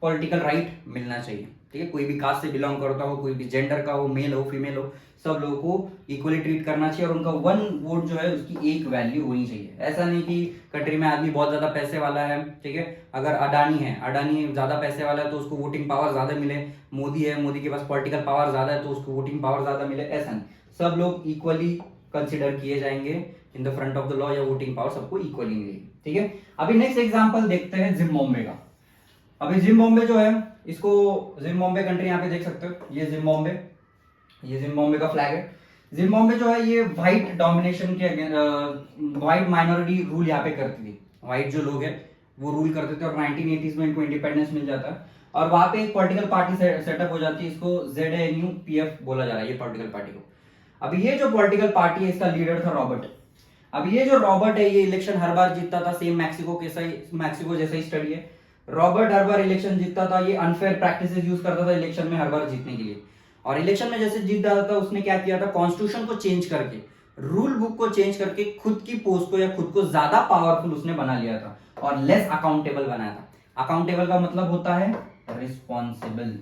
पॉलिटिकल राइट मिलना चाहिए। ठीक है, कोई भी कास्ट से बिलोंग करता हो, कोई भी जेंडर का हो, मेल हो, फीमेल हो, सब लोगों को इक्वली ट्रीट करना चाहिए और उनका 1 वोट जो है उसकी एक वैल्यू होनी चाहिए। ऐसा नहीं कि कंट्री में आदमी बहुत ज्यादा पैसे वाला है, ठीक है, अगर अडानी है, अडानी ज्यादा पैसे वाला है तो उसको वोटिंग पावर ज्यादा मिले, मोदी है, मोदी के पास पॉलिटिकल पावर ज्यादा है तो उसको वोटिंग पावर ज्यादा मिले, ऐसा नहीं। सब लोग इक्वली कंसिडर किए जाएंगे in the front of the law, या वोटिंग पावर सबको इक्वली मिलेगी। ठीक है, अभी नेक्स्ट एग्जांपल देखते हैं जिम्बाब्वे का। अभी जिम्बाब्वे जो है, इसको जिम्बाब्वे कंट्री यहाँ पे देख सकते हो, ये जिम्बाब्वे का फ्लैग है। जिम्बाब्वे जो है ये व्हाइट डोमिनेशन के व्हाइट माइनॉरिटी रूल यहाँ पे करती थी। व्हाइट जो लोग हैं वो रूल करते थे और 1980s में इनको इंडिपेंडेंस मिल जाता है और वहां पे एक पॉलिटिकल पार्टी सेटअप हो जाती है, इसको ZANU-PF बोला जा रहा है, ये पॉलिटिकल पार्टी को। अभी ये जो पॉलिटिकल पार्टी है इसका लीडर था रॉबर्ट। अब ये जो रॉबर्ट है ये इलेक्शन हर बार जीतता था, सेम मैक्सिको जैसा ही स्टडी है। रॉबर्ट हर बार इलेक्शन जीतता था, ये अनफेयर प्रैक्टिसेस यूज करता था इलेक्शन में हर बार जीतने के लिए। और इलेक्शन में जैसे जीत जाता था उसने क्या किया था, कॉन्स्टिट्यूशन को चेंज करके, रूल बुक को चेंज करके खुद की पोस्ट को या खुद को ज्यादा पावरफुल उसने बना लिया था और लेस अकाउंटेबल बनाया था। अकाउंटेबल का मतलब होता है रिस्पॉन्सिबल।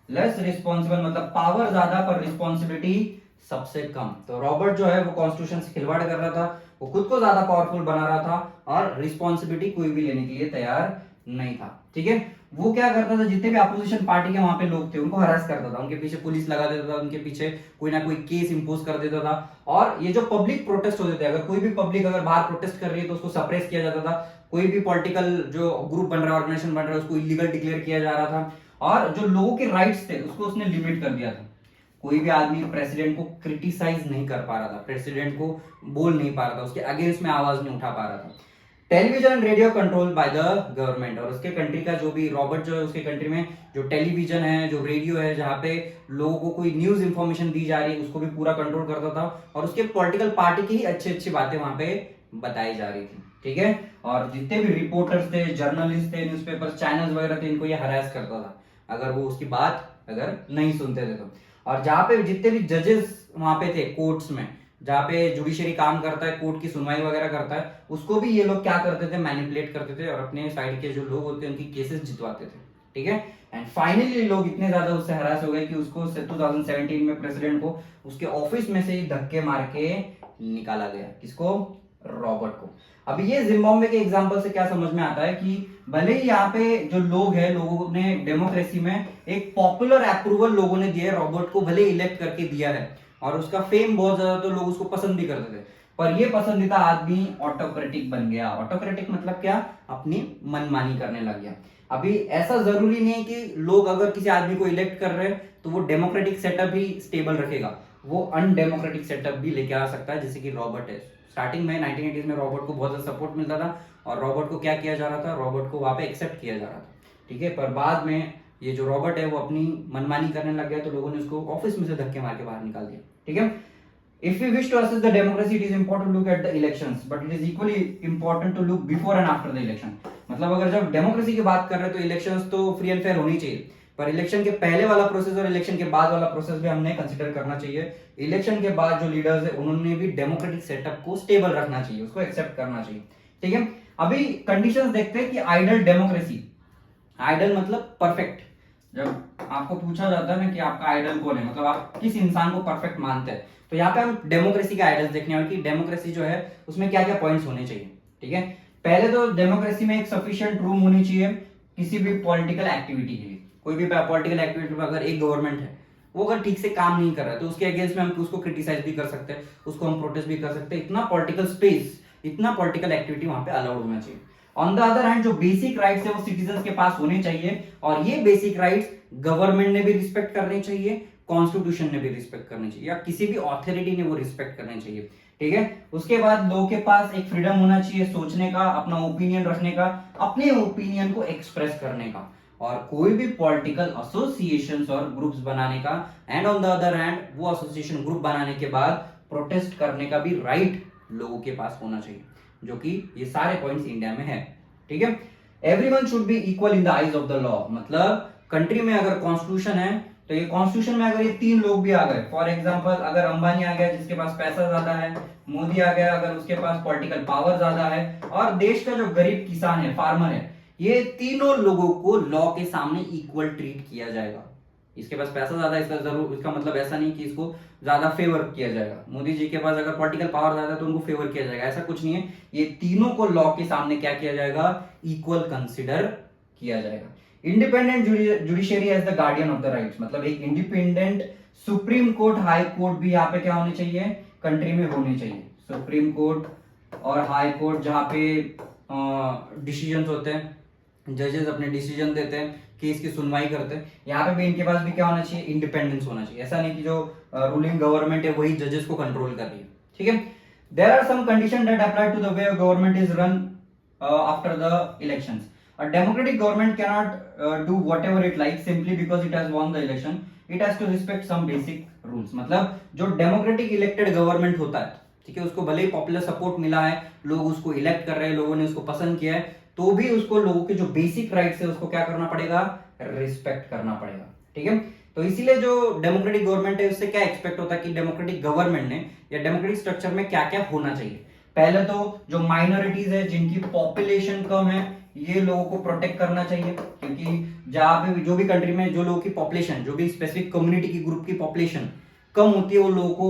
लेस रिस्पॉन्सिबल मतलब पावर ज्यादा पर रिस्पॉन्सिबिलिटी सबसे कम। तो रॉबर्ट जो है वो कॉन्स्टिट्यूशन से खिलवाड़ कर रहा था, वो खुद को ज्यादा पावरफुल बना रहा था और रिस्पॉन्सिबिलिटी कोई भी लेने के लिए तैयार नहीं था। ठीक है, वो क्या करता था, जितने भी अपोजिशन पार्टी के वहां पे लोग थे उनको हरास करता था, उनके पीछे पुलिस लगा देता था, उनके पीछे कोई ना कोई केस इंपोज कर देता था। और ये जो पब्लिक प्रोटेस्ट होते थे, अगर कोई भी पब्लिक अगर बाहर प्रोटेस्ट कर रही है तो उसको सप्रेस किया जाता था। कोई भी पॉलिटिकल जो ग्रुप बन रहा है, ऑर्गेनाइजेशन बन रहा है, उसको इलीगल डिक्लेयर किया जा रहा था। और जो लोगों के राइट्स थे उसको उसने लिमिट कर दिया था। कोई भी आदमी प्रेसिडेंट को क्रिटिसाइज नहीं कर पा रहा था, प्रेसिडेंट को बोल नहीं पा रहा था, उसके अगेंस्ट में आवाज नहीं उठा पा रहा था। Television and radio control by the government. और उसके कंट्री का जो भी रॉबर्ट जो है उसके कंट्री में जो टेलीविजन है, जो रेडियो है, जहाँ पे लोगों को कोई न्यूज इंफॉर्मेशन दी जा रही है उसको भी पूरा कंट्रोल करता था और उसके पॉलिटिकल पार्टी की ही अच्छी अच्छी बातें वहां पे बताई जा रही थी। ठीक है, और जितने भी रिपोर्टर्स थे, जर्नलिस्ट थे, न्यूज़पेपर चैनल्स वगैरह थे, इनको ये हरास करता था अगर वो उसकी बात अगर नहीं सुनते थे तो। और जहाँ पे जितने भी जजेस वहां पे थे कोर्ट्स में, जहाँ पे जुडिशरी काम करता है, कोर्ट की सुनवाई वगैरह करता है, उसको भी ये लोग क्या करते थे, मैनिपुलेट करते थे और अपने साइड के जो लोग होते हैं उनकी केसेस जितवाते थे। ठीक है, एंड फाइनली लोग इतने ज्यादा उससे हरास हो गए कि उसको 2017 में प्रेसिडेंट को उसके ऑफिस में से ही धक्के मार के निकाला गया। किसको? रॉबर्ट को। अभी ये जिम्बाब्वे के एग्जांपल से क्या समझ में आता है कि भले ही यहाँ पे जो लोग हैं, लोगों ने डेमोक्रेसी में एक पॉपुलर अप्रूवल लोगों ने दिया है रॉबर्ट को, भले इलेक्ट करके दिया है और उसका फेम बहुत ज्यादा, तो लोग उसको पसंद भी करते थे, पर ये पसंदीदा आदमी ऑटोक्रेटिक बन गया। ऑटोक्रेटिक मतलब क्या? अपनी मनमानी करने लग गया। अभी ऐसा जरूरी नहीं है कि लोग अगर किसी आदमी को इलेक्ट कर रहे हैं तो वो डेमोक्रेटिक सेटअप ही स्टेबल रखेगा, वो अनडेमोक्रेटिक सेटअप भी लेके आ सकता है, जैसे कि रॉबर्ट है। स्टार्टिंग में 1980s में रॉबर्ट को बहुत ज्यादा सपोर्ट मिलता था और रॉबर्ट को क्या किया जा रहा था? रॉबर्ट को वहां पे एक्सेप्ट किया जा रहा था, ठीक है। पर बाद में ये जो रॉबर्ट है वो अपनी मनमानी करने लग गया, तो लोगों ने उसको ऑफिस में से धक्के मार के बाहर निकाल दिया, ठीक है। If we wish to assess the democracy, it is important to look at the elections, but it is equally important to look before and after the election. मतलब अगर जब डेमोक्रेसी की बात कर रहे हैं तो इलेक्शंस तो फ्री एंड फेयर होनी चाहिए, पर इलेक्शन के पहले वाला प्रोसेस और इलेक्शन के बाद वाला प्रोसेस भी हमने कंसिडर करना चाहिए। इलेक्शन के बाद जो लीडर्स है उन्होंने भी डेमोक्रेटिक सेटअप को स्टेबल रखना चाहिए, उसको एक्सेप्ट करना चाहिए, ठीक है। अभी कंडीशंस देखते हैं कि आइडल डेमोक्रेसी, आइडल मतलब परफेक्ट। जब आपको पूछा जाता है ना कि आपका आइडल कौन है, मतलब आप किस इंसान को परफेक्ट मानते हैं, तो यहाँ पे हम डेमोक्रेसी के आइडल्स देखने हैं कि डेमोक्रेसी जो है उसमें क्या क्या पॉइंट्स होने चाहिए, ठीक है। पहले तो डेमोक्रेसी में एक सफिशिएंट रूम होनी चाहिए किसी भी पॉलिटिकल एक्टिविटी के लिए। कोई भी पॉलिटिकल एक्टिविटी में अगर एक गवर्नमेंट है वो अगर ठीक से काम नहीं कर रहा है तो उसके अगेंस्ट में हम उसको क्रिटिसाइज भी कर सकते हैं, उसको हम प्रोटेस्ट भी कर सकते हैं। इतना पॉलिटिकल स्पेस, इतना पॉलिटिकल एक्टिविटी वहां पे अलाउड होना चाहिए। ऑन द अदर हैंड जो बेसिक राइट्स है वो सिटीजन के पास होने चाहिए, और ये बेसिक राइट्स गवर्नमेंट ने भी रिस्पेक्ट करने चाहिए, कॉन्स्टिट्यूशन ने भी रिस्पेक्ट करनी चाहिए, या किसी भी ऑथोरिटी ने वो रिस्पेक्ट करनी चाहिए, ठीक है। उसके बाद लोगों के पास एक फ्रीडम होना चाहिए सोचने का, अपना ओपिनियन रखने का, अपने ओपिनियन को एक्सप्रेस करने का, और कोई भी पॉलिटिकल एसोसिएशंस और ग्रुप्स बनाने का, and on the other hand वो एसोसिएशन ग्रुप बनाने के बाद प्रोटेस्ट करने का भी राइट लोगों के पास होना चाहिए, जो कि ये सारे पॉइंट्स इंडिया में है, ठीक है। Everyone should be equal in the eyes of the law, मतलब कंट्री में अगर कॉन्स्टिट्यूशन है तो ये कॉन्स्टिट्यूशन में अगर ये तीन लोग भी आ गए, फॉर एग्जांपल अगर अंबानी आ गया जिसके पास पैसा ज्यादा है, मोदी आ गया अगर उसके पास पॉलिटिकल पावर ज्यादा है, और देश का जो गरीब किसान है, फार्मर है, ये तीनों लोगों को लॉ के सामने इक्वल ट्रीट किया जाएगा। इसके पास पैसा ज्यादा है इसका जरूर, इसका मतलब ऐसा नहीं कि इसको ज्यादा फेवर किया जाएगा। मोदी जी के पास अगर पॉलिटिकल पावर ज्यादा है तो उनको फेवर किया जाएगा, ऐसा कुछ नहीं है। ये तीनों को लॉ के सामने क्या किया जाएगा? इक्वल कंसिडर किया जाएगा। Independent judiciary as the guardian of the rights, मतलब एक independent supreme court, high court भी यहाँ पे क्या होने चाहिए? कंट्री में होने चाहिए। सुप्रीम कोर्ट और हाई कोर्ट जहाँ पे डिसीजंस होते हैं, जजेस अपने डिसीजन देते हैं, केस की सुनवाई करते हैं, यहाँ पे भी इनके पास भी क्या होना चाहिए? इंडिपेंडेंस होना चाहिए। ऐसा नहीं कि जो रूलिंग गवर्नमेंट है वही जजेस को कंट्रोल कर रही है, ठीक है। There are some condition that apply to the way government is run after the elections. A democratic government cannot do whatever it likes simply because it has won the election. It has to respect some basic rules. मतलब जो डेमोक्रेटिक इलेक्टेड गवर्नमेंट होता है, ठीक है, उसको भले ही पॉपुलर सपोर्ट मिला है, लोग उसको इलेक्ट कर रहे हैं, लोगों ने उसको पसंद किया है, तो भी उसको लोगों के जो बेसिक राइट्स है उसको क्या करना पड़ेगा? रिस्पेक्ट करना पड़ेगा, ठीक है। तो इसीलिए जो डेमोक्रेटिक गवर्नमेंट है उससे क्या एक्सपेक्ट होता है कि डेमोक्रेटिक गवर्नमेंट ने या डेमोक्रेटिक स्ट्रक्चर में क्या क्या होना चाहिए। पहले तो जो माइनॉरिटीज है, जिनकी पॉपुलेशन कम है, ये लोगों को प्रोटेक्ट करना चाहिए, क्योंकि जहां पे जो भी कंट्री में जो लोगों की पॉपुलेशन, जो भी स्पेसिफिक कम्युनिटी की ग्रुप की पॉपुलेशन कम होती है, वो लोगों को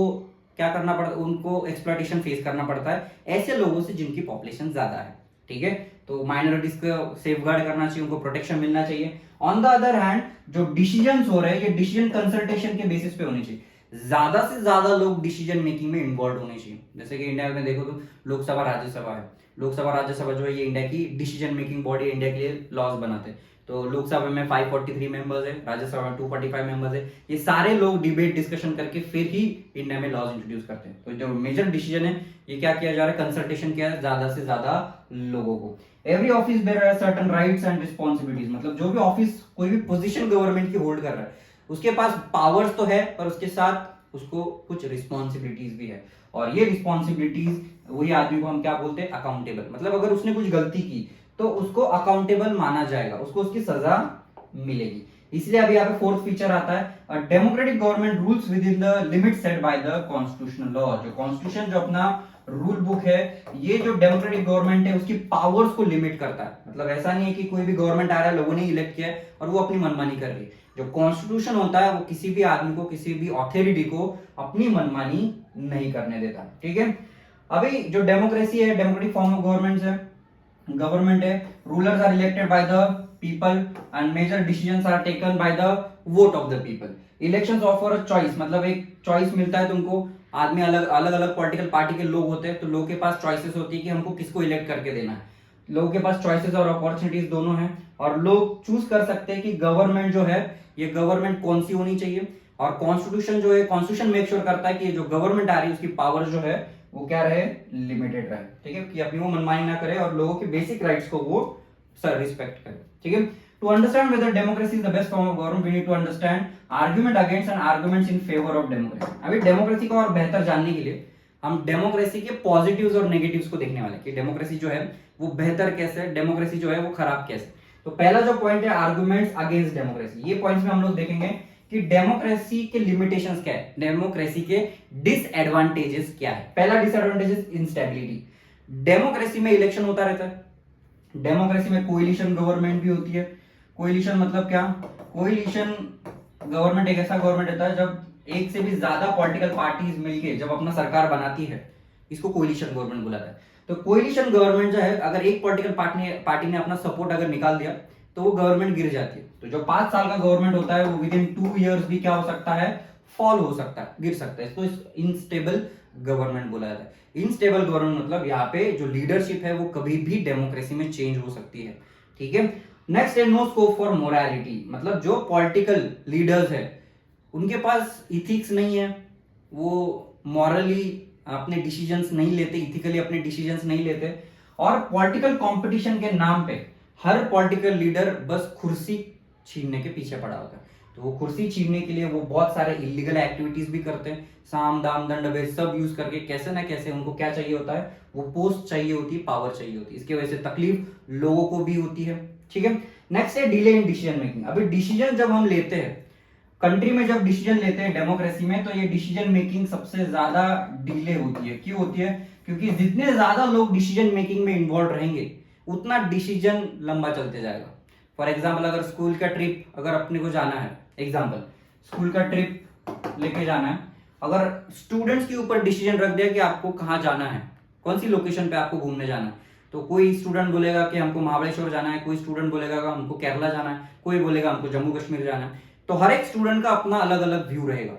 क्या करना पड़ता है? उनको एक्सप्लॉइटेशन फेस करना पड़ता है ऐसे लोगों से जिनकी पॉपुलेशन ज्यादा है, ठीक है। तो माइनॉरिटीज को सेफगार्ड करना चाहिए, उनको प्रोटेक्शन मिलना चाहिए। ऑन द अदर हैंड जो डिसीजंस हो रहे हैं, ये डिसीजन कंसल्टेशन के बेसिस पे होने चाहिए। ज्यादा से ज्यादा लोग डिसीजन मेकिंग में इन्वॉल्व होने चाहिए। जैसे कि इंडिया में देखो तो लोकसभा राज्यसभा है, लोकसभा राज्यसभा जो है ये इंडिया की डिसीजन मेकिंग बॉडी, इंडिया के लिए लॉज बनाते हैं। तो लोकसभा में 543 मेंबर्स है, राज्यसभा में 245 मेंबर्स है। ये सारे लोग डिबेट डिस्कशन करके फिर ही इंडिया में लॉज इंट्रोड्यूस करते हैं। तो जो मेजर डिसीजन है ये क्या किया जा रहा है? कंसल्टेशन किया है ज्यादा से ज्यादा लोगों को। Every office bear certain rights and responsibilities, मतलब जो भी ऑफिस, कोई भी पोजीशन गवर्नमेंट की होल्ड कर रहा है, उसके पास पावर्स तो है पर उसके साथ उसको कुछ रिस्पॉन्सिबिलिटीज भी है। और ये रिस्पॉन्सिबिलिटीज वही आदमी को हम क्या बोलते हैं? अकाउंटेबल। मतलब अगर उसने कुछ गलती की तो उसको अकाउंटेबल माना जाएगा, उसको उसकी सजा मिलेगी। इसलिए अभी यहाँ पे फोर्थ फीचर आता है, democratic government rules with in the limit set by the constitutional law. जो कॉन्स्टिट्यूशन जो अपना रूल बुक है, ये जो डेमोक्रेटिक गवर्नमेंट है उसकी पावर्स को लिमिट करता है। मतलब ऐसा नहीं है कि कोई भी गवर्नमेंट आ रहा है, लोगों ने इलेक्ट किया है और वो अपनी मनमानी कर रही है। जो कॉन्स्टिट्यूशन होता है वो किसी भी आदमी को, किसी भी अथॉरिटी को अपनी मनमानी नहीं करने देता। ठीक है, अभी जो डेमोक्रेसी है, डेमोक्रेटिक फॉर्म ऑफ गवर्नमेंट है, rulers are elected by the people and major decisions are taken by the vote of the people. Elections offer a choice, मतलब एक चॉइस मिलता है तुमको। आदमी अलग अलग पॉलिटिकल पार्टी के लोग होते हैं, तो लोगों के पास चॉइसेस होती है कि हमको किसको इलेक्ट करके देना है। लोगों के पास चॉइसेस और अपॉर्चुनिटीज दोनों हैं, और लोग चूज कर सकते हैं कि गवर्नमेंट जो है, ये गवर्नमेंट कौन सी होनी चाहिए। और कॉन्स्टिट्यूशन जो है, कॉन्स्टिट्यूशन मेक श्योर करता है कि जो गवर्नमेंट आ रही है उसकी पावर जो है वो क्या रहे, लिमिटेड रहे। ठीक है, कि अपनी वो मनमानी ना करे और लोगों के बेसिक राइट्स को वो रिस्पेक्ट करे। ठीक है, to understand whether democracy is the best form of government we need to understand argument against and arguments in favour of democracy. अभी डेमोक्रेसी को और बेहतर जानने के लिए हम डेमोक्रेसी के पॉजिटिव्स और नेगेटिव्स को देखने वाले हैं कि डेमोक्रेसी जो है वो बेहतर कैसे है, डेमोक्रेसी जो है वो खराब कैसे। तो पहला जो पॉइंट है आर्गुमेंट्स अगेंस्ट डेमोक्रेसी, ये पॉइंट्स में हम लोग देखेंगे कि डेमोक्रेसी के लिमिटेशंस क्या है, डेमोक्रेसी के डिसएडवांटेजेस क्या है। पहला डिसएडवांटेजेस, इंस्टेबिलिटी। डेमोक्रेसी में इलेक्शन होता रहता है, डेमोक्रेसी में कोएलिशन गवर्नमेंट भी होती है। कोएलिशन मतलब क्या, कोएलिशन गवर्नमेंट एक ऐसा गवर्नमेंट होता है जब एक से भी ज्यादा पॉलिटिकल पार्टीज मिलके जब अपना सरकार बनाती है, इसको कोएलिशन गवर्नमेंट बुलाता है। तो कोएलिशन गवर्नमेंट जो है, अगर एक पॉलिटिकल पार्टी ने अपना सपोर्ट अगर निकाल दिया तो वो गवर्नमेंट गिर जाती है। तो जो 5 साल का गवर्नमेंट होता है वो विद इन 2 इयर्स भी क्या हो सकता है, फॉल हो सकता है, गिर सकता है। इसको इनस्टेबल गवर्नमेंट बोला जाता है। इनस्टेबल गवर्नमेंट मतलब यहाँ पे जो लीडरशिप है वो कभी भी डेमोक्रेसी में चेंज हो सकती है। ठीक है, नेक्स्ट है नो स्कोप फॉर मोरालिटी, मतलब जो पॉलिटिकल लीडर्स है उनके पास इथिक्स नहीं है, वो मॉरली अपने डिसीजंस नहीं लेते, इथिकली अपने डिसीजंस नहीं लेते। और पॉलिटिकल कंपटीशन के नाम पे हर पॉलिटिकल लीडर बस कुर्सी छीनने के पीछे पड़ा होता है। तो वो कुर्सी छीनने के लिए वो बहुत सारे इलीगल एक्टिविटीज भी करते हैं, साम दाम दंड भेद सब यूज करके कैसे ना कैसे उनको क्या चाहिए होता है, वो पोस्ट चाहिए होती है, पावर चाहिए होती है। इसकी वजह से तकलीफ लोगों को भी होती है। ठीक है, नेक्स्ट है डिले इन डिसीजन मेकिंग। अभी डिसीजन जब हम लेते हैं कंट्री में, जब डिसीजन लेते हैं डेमोक्रेसी में, तो ये डिसीजन मेकिंग सबसे ज्यादा डिले होती है। क्यों होती है, क्योंकि जितने ज्यादा लोग डिसीजन मेकिंग में इन्वॉल्व रहेंगे उतना डिसीजन लंबा चलते जाएगा। फॉर एग्जाम्पल, अगर स्कूल का ट्रिप अगर अपने को जाना है, एग्जाम्पल स्कूल का ट्रिप लेके जाना है, अगर स्टूडेंट्स के ऊपर डिसीजन रख दिया कि आपको कहाँ जाना है, कौन सी लोकेशन पे आपको घूमने जाना है, तो कोई स्टूडेंट बोलेगा कि हमको महाबलेश्वर जाना है, कोई स्टूडेंट बोलेगा कि हमको केरला जाना है, कोई बोलेगा हमको जम्मू कश्मीर जाना है। तो हर एक स्टूडेंट का अपना अलग अलग व्यू रहेगा।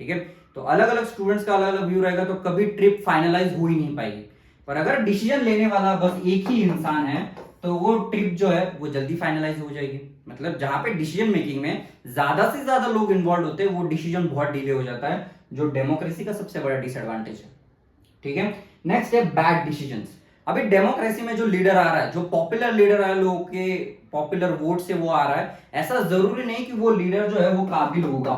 ठीक है, तो अलग अलग स्टूडेंट्स का अलग अलग व्यू रहेगा, तो कभी ट्रिप फाइनलाइज हो ही नहीं पाएगी। पर अगर डिसीजन लेने वाला बस एक ही इंसान है तो वो ट्रिप जो है वो जल्दी फाइनलाइज हो जाएगी। मतलब जहां पे डिसीजन मेकिंग में ज्यादा से ज्यादा लोग इन्वॉल्व होते हैं वो डिसीजन बहुत डिले हो जाता है, जो डेमोक्रेसी का सबसे बड़ा डिसएडवांटेज है। ठीक है, नेक्स्ट है बैड डिसीजंस। अभी डेमोक्रेसी में जो लीडर आ रहा है, जो पॉपुलर लीडर है, लोगों के पॉपुलर वोट से वो आ रहा है, ऐसा जरूरी नहीं कि वो लीडर जो है वो काबिल होगा।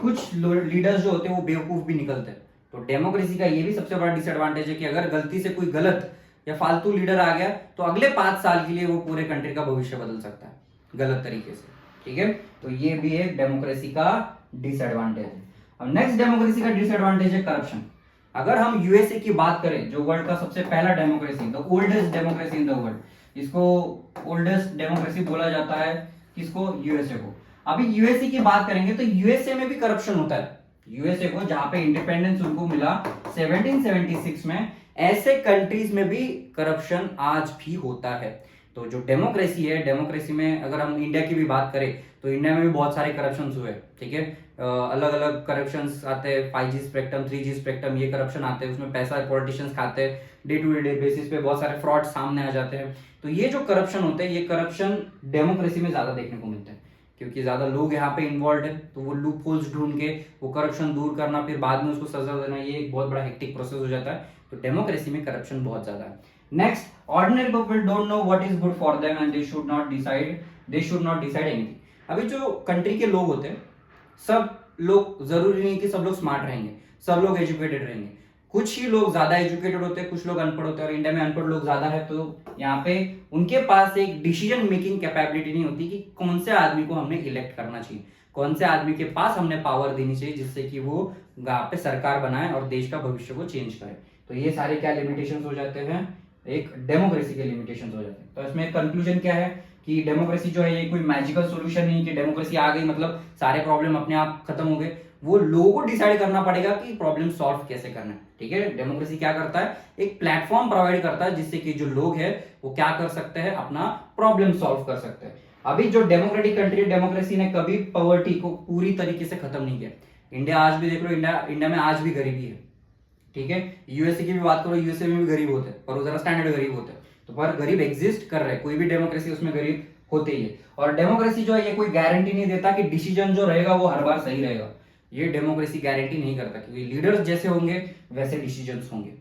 कुछ लीडर्स जो होते हैं वो बेवकूफ भी निकलते हैं। तो डेमोक्रेसी का ये भी सबसे बड़ा डिसएडवांटेज है कि अगर गलती से कोई गलत या फालतू लीडर आ गया तो अगले 5 साल के लिए वो पूरे कंट्री का भविष्य बदल सकता है गलत तरीके से। ठीक है, तो ये भी एक डेमोक्रेसी का डिसएडवांटेज है। अब नेक्स्ट डेमोक्रेसी का डिसएडवांटेज है करप्शन। अगर हम यूएसए की बात करें, जो वर्ल्ड का सबसे पहला democracy, the oldest democracy in the world, इसको ओल्डेस्ट डेमोक्रेसी बोला जाता है, किसको, यूएसए को। अभी यूएसए की बात करेंगे तो यूएसए में भी करप्शन होता है। यूएसए को जहां पे इंडिपेंडेंस उनको मिला 1776 में, ऐसे कंट्रीज में भी करप्शन आज भी होता है। तो जो डेमोक्रेसी है, डेमोक्रेसी में अगर हम इंडिया की भी बात करें तो इंडिया में भी बहुत सारे करप्शन हुए। ठीक है, अलग अलग करप्शन आते हैं, 5G स्पेक्ट्रम, 3G स्पेक्ट्रम, ये करप्शन आते हैं, उसमें पैसा पॉलिटिशियंस खाते हैं, डे टू डे बेसिस पे बहुत सारे फ्रॉड सामने आ जाते हैं। तो ये जो करप्शन होते हैं, ये करप्शन डेमोक्रेसी में ज्यादा देखने को मिलते हैं, क्योंकि ज्यादा लोग यहाँ पे इन्वॉल्व है, तो वो लूप होल्स ढूंढ के वो करप्शन दूर करना, फिर बाद में उसको सजा देना, ये एक बहुत बड़ा हेक्टिक प्रोसेस हो जाता है। तो डेमोक्रेसी में करप्शन बहुत ज्यादा है। Next, ordinary people don't know what is good for them and they should not decide anything. अभी जो कंट्री के लोग होते हैं, सब लोग, जरूरी नहीं कि सब लोग स्मार्ट रहेंगे, सब लोग एजुकेटेड रहेंगे। कुछ ही लोग ज्यादा एजुकेटेड होते हैं, कुछ लोग अनपढ़ होते हैं, और इंडिया में अनपढ़ लोग ज्यादा है, तो यहाँ पे उनके पास एक डिसीजन मेकिंग कैपेबिलिटी नहीं होती कि कौन से आदमी को हमने इलेक्ट करना चाहिए, कौन से आदमी के पास हमने पावर देनी चाहिए जिससे कि वो यहाँ पे सरकार बनाए और देश का भविष्य को चेंज करे। तो ये सारे क्या लिमिटेशंस हो जाते हैं, एक डेमोक्रेसी के लिमिटेशंस हो जाते हैं। तो इसमें कंक्लूजन क्या है कि डेमोक्रेसी जो है ये कोई मैजिकल सॉल्यूशन नहीं कि डेमोक्रेसी आ गई मतलब सारे प्रॉब्लम अपने आप खत्म हो गए। वो लोगों को डिसाइड करना पड़ेगा कि प्रॉब्लम सॉल्व कैसे करना है। ठीक है, डेमोक्रेसी क्या करता है, एक प्लेटफॉर्म प्रोवाइड करता है जिससे कि जो लोग हैं वो क्या कर सकते हैं, अपना प्रॉब्लम सॉल्व कर सकते हैं। अभी जो डेमोक्रेटिक कंट्री, डेमोक्रेसी ने कभी पॉवर्टी को पूरी तरीके से खत्म नहीं किया। इंडिया आज भी देख लो, इंडिया में आज भी गरीबी है। ठीक है, यूएसए की भी बात करो, यूएसए में भी गरीब होते हैं, पर वो जरा स्टैंडर्ड गरीब होते हैं। तो पर गरीब एग्जिस्ट कर रहे हैं, कोई भी डेमोक्रेसी उसमें गरीब होते ही है। और डेमोक्रेसी जो है ये कोई गारंटी नहीं देता कि डिसीजन जो रहेगा वो हर बार सही रहेगा। ये डेमोक्रेसी गारंटी नहीं करता, क्योंकि लीडर्स जैसे होंगे वैसे डिसीजंस होंगे।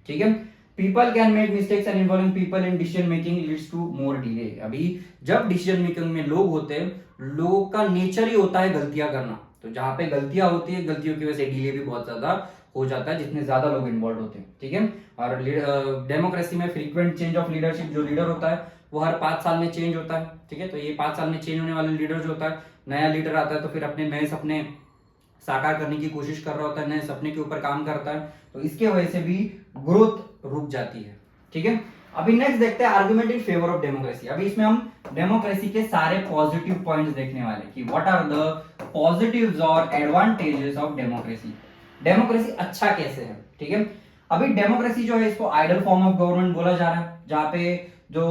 ठीक है, people can make mistakes and involving people in decision making leads to more delay. अभी जब डिसीजन मेकिंग में लोग होते हैं, लोगों का नेचर ही होता है गलतियां करना। तो जहां पे गलतियां होती है, गलतियों की वजह से डिले भी बहुत ज्यादा हो जाता है, जितने ज्यादा लोग इन्वॉल्व होते हैं। ठीक है, और डेमोक्रेसी में फ्रीक्वेंट चेंज ऑफ लीडरशिप, जो लीडर होता है वो हर 5 साल में चेंज होता है। ठीक है, तो ये 5 साल में चेंज होने वाले लीडर जो होता है, नया लीडर आता है तो फिर अपने नए सपने साकार करने की कोशिश कर रहा होता है, नए सपने के ऊपर काम करता है, तो इसके वजह से भी ग्रोथ रुक जाती है। ठीक है, अभी नेक्स्ट देखते हैं argument in favour of democracy. अभी इसमें हम डेमोक्रेसी के सारे पॉजिटिव पॉइंट्स देखने वाले कि व्हाट आर द पॉजिटिव्स और एडवांटेजेस ऑफ डेमोक्रेसी। डेमोक्रेसी अच्छा कैसे है। ठीक है, अभी डेमोक्रेसी जो है इसको आइडल फॉर्म ऑफ गवर्नमेंट बोला जा रहा है, जहां पे जो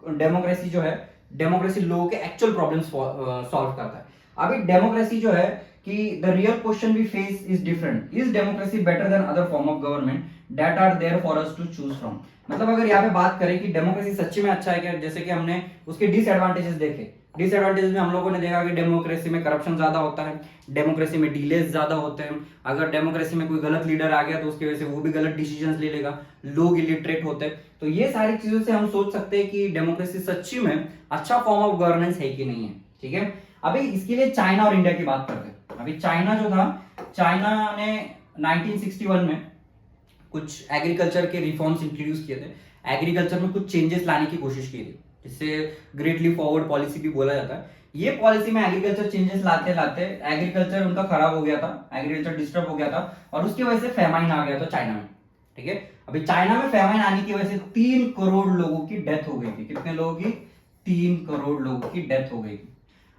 डेमोक्रेसी जो है, डेमोक्रेसी लोगों के एक्चुअल प्रॉब्लम्स सॉल्व करता है। अभी डेमोक्रेसी जो है कि the real question we face is different, is democracy better than other form of government that are there for us to choose from. मतलब अगर यहाँ पे बात करें कि डेमोक्रेसी सच्ची में अच्छा है क्या, जैसे कि हमने उसके डिसएडवांटेजेस देखे। डिसएडवांटेजेस में हम लोगों ने देखा कि डेमोक्रेसी में करप्शन ज्यादा होता है, डेमोक्रेसी में डिलेज ज्यादा होते हैं, अगर डेमोक्रेसी में कोई गलत लीडर आ गया तो उसकी वजह से वो भी गलत डिसीजंस ले लेगा, लोग इलिटरेट होते हैं। तो ये सारी चीजों से हम सोच सकते हैं कि डेमोक्रेसी सच्ची में अच्छा फॉर्म ऑफ गवर्नेंस है कि नहीं है। ठीक है, अभी इसके लिए चाइना और इंडिया की बात करते हैं। अभी चाइना जो था, चाइना ने 1961 में कुछ एग्रीकल्चर के रिफॉर्म्स इंट्रोड्यूस किए थे, एग्रीकल्चर में कुछ चेंजेस लाने की कोशिश की थी, जिससे ग्रेट लीप फॉरवर्ड पॉलिसी भी बोला जाता है। ये पॉलिसी में एग्रीकल्चर चेंजेस लाते लाते एग्रीकल्चर उनका खराब हो गया था, एग्रीकल्चर डिस्टर्ब हो गया था, और उसकी वजह से फेमाइन आ गया था चाइना में। ठीक है, अभी चाइना में फेमाइन आने की वजह से 3 करोड़ लोगों की डेथ हो गई थी। कितने लोगों की? 3 करोड़ लोगों की डेथ हो गई थी।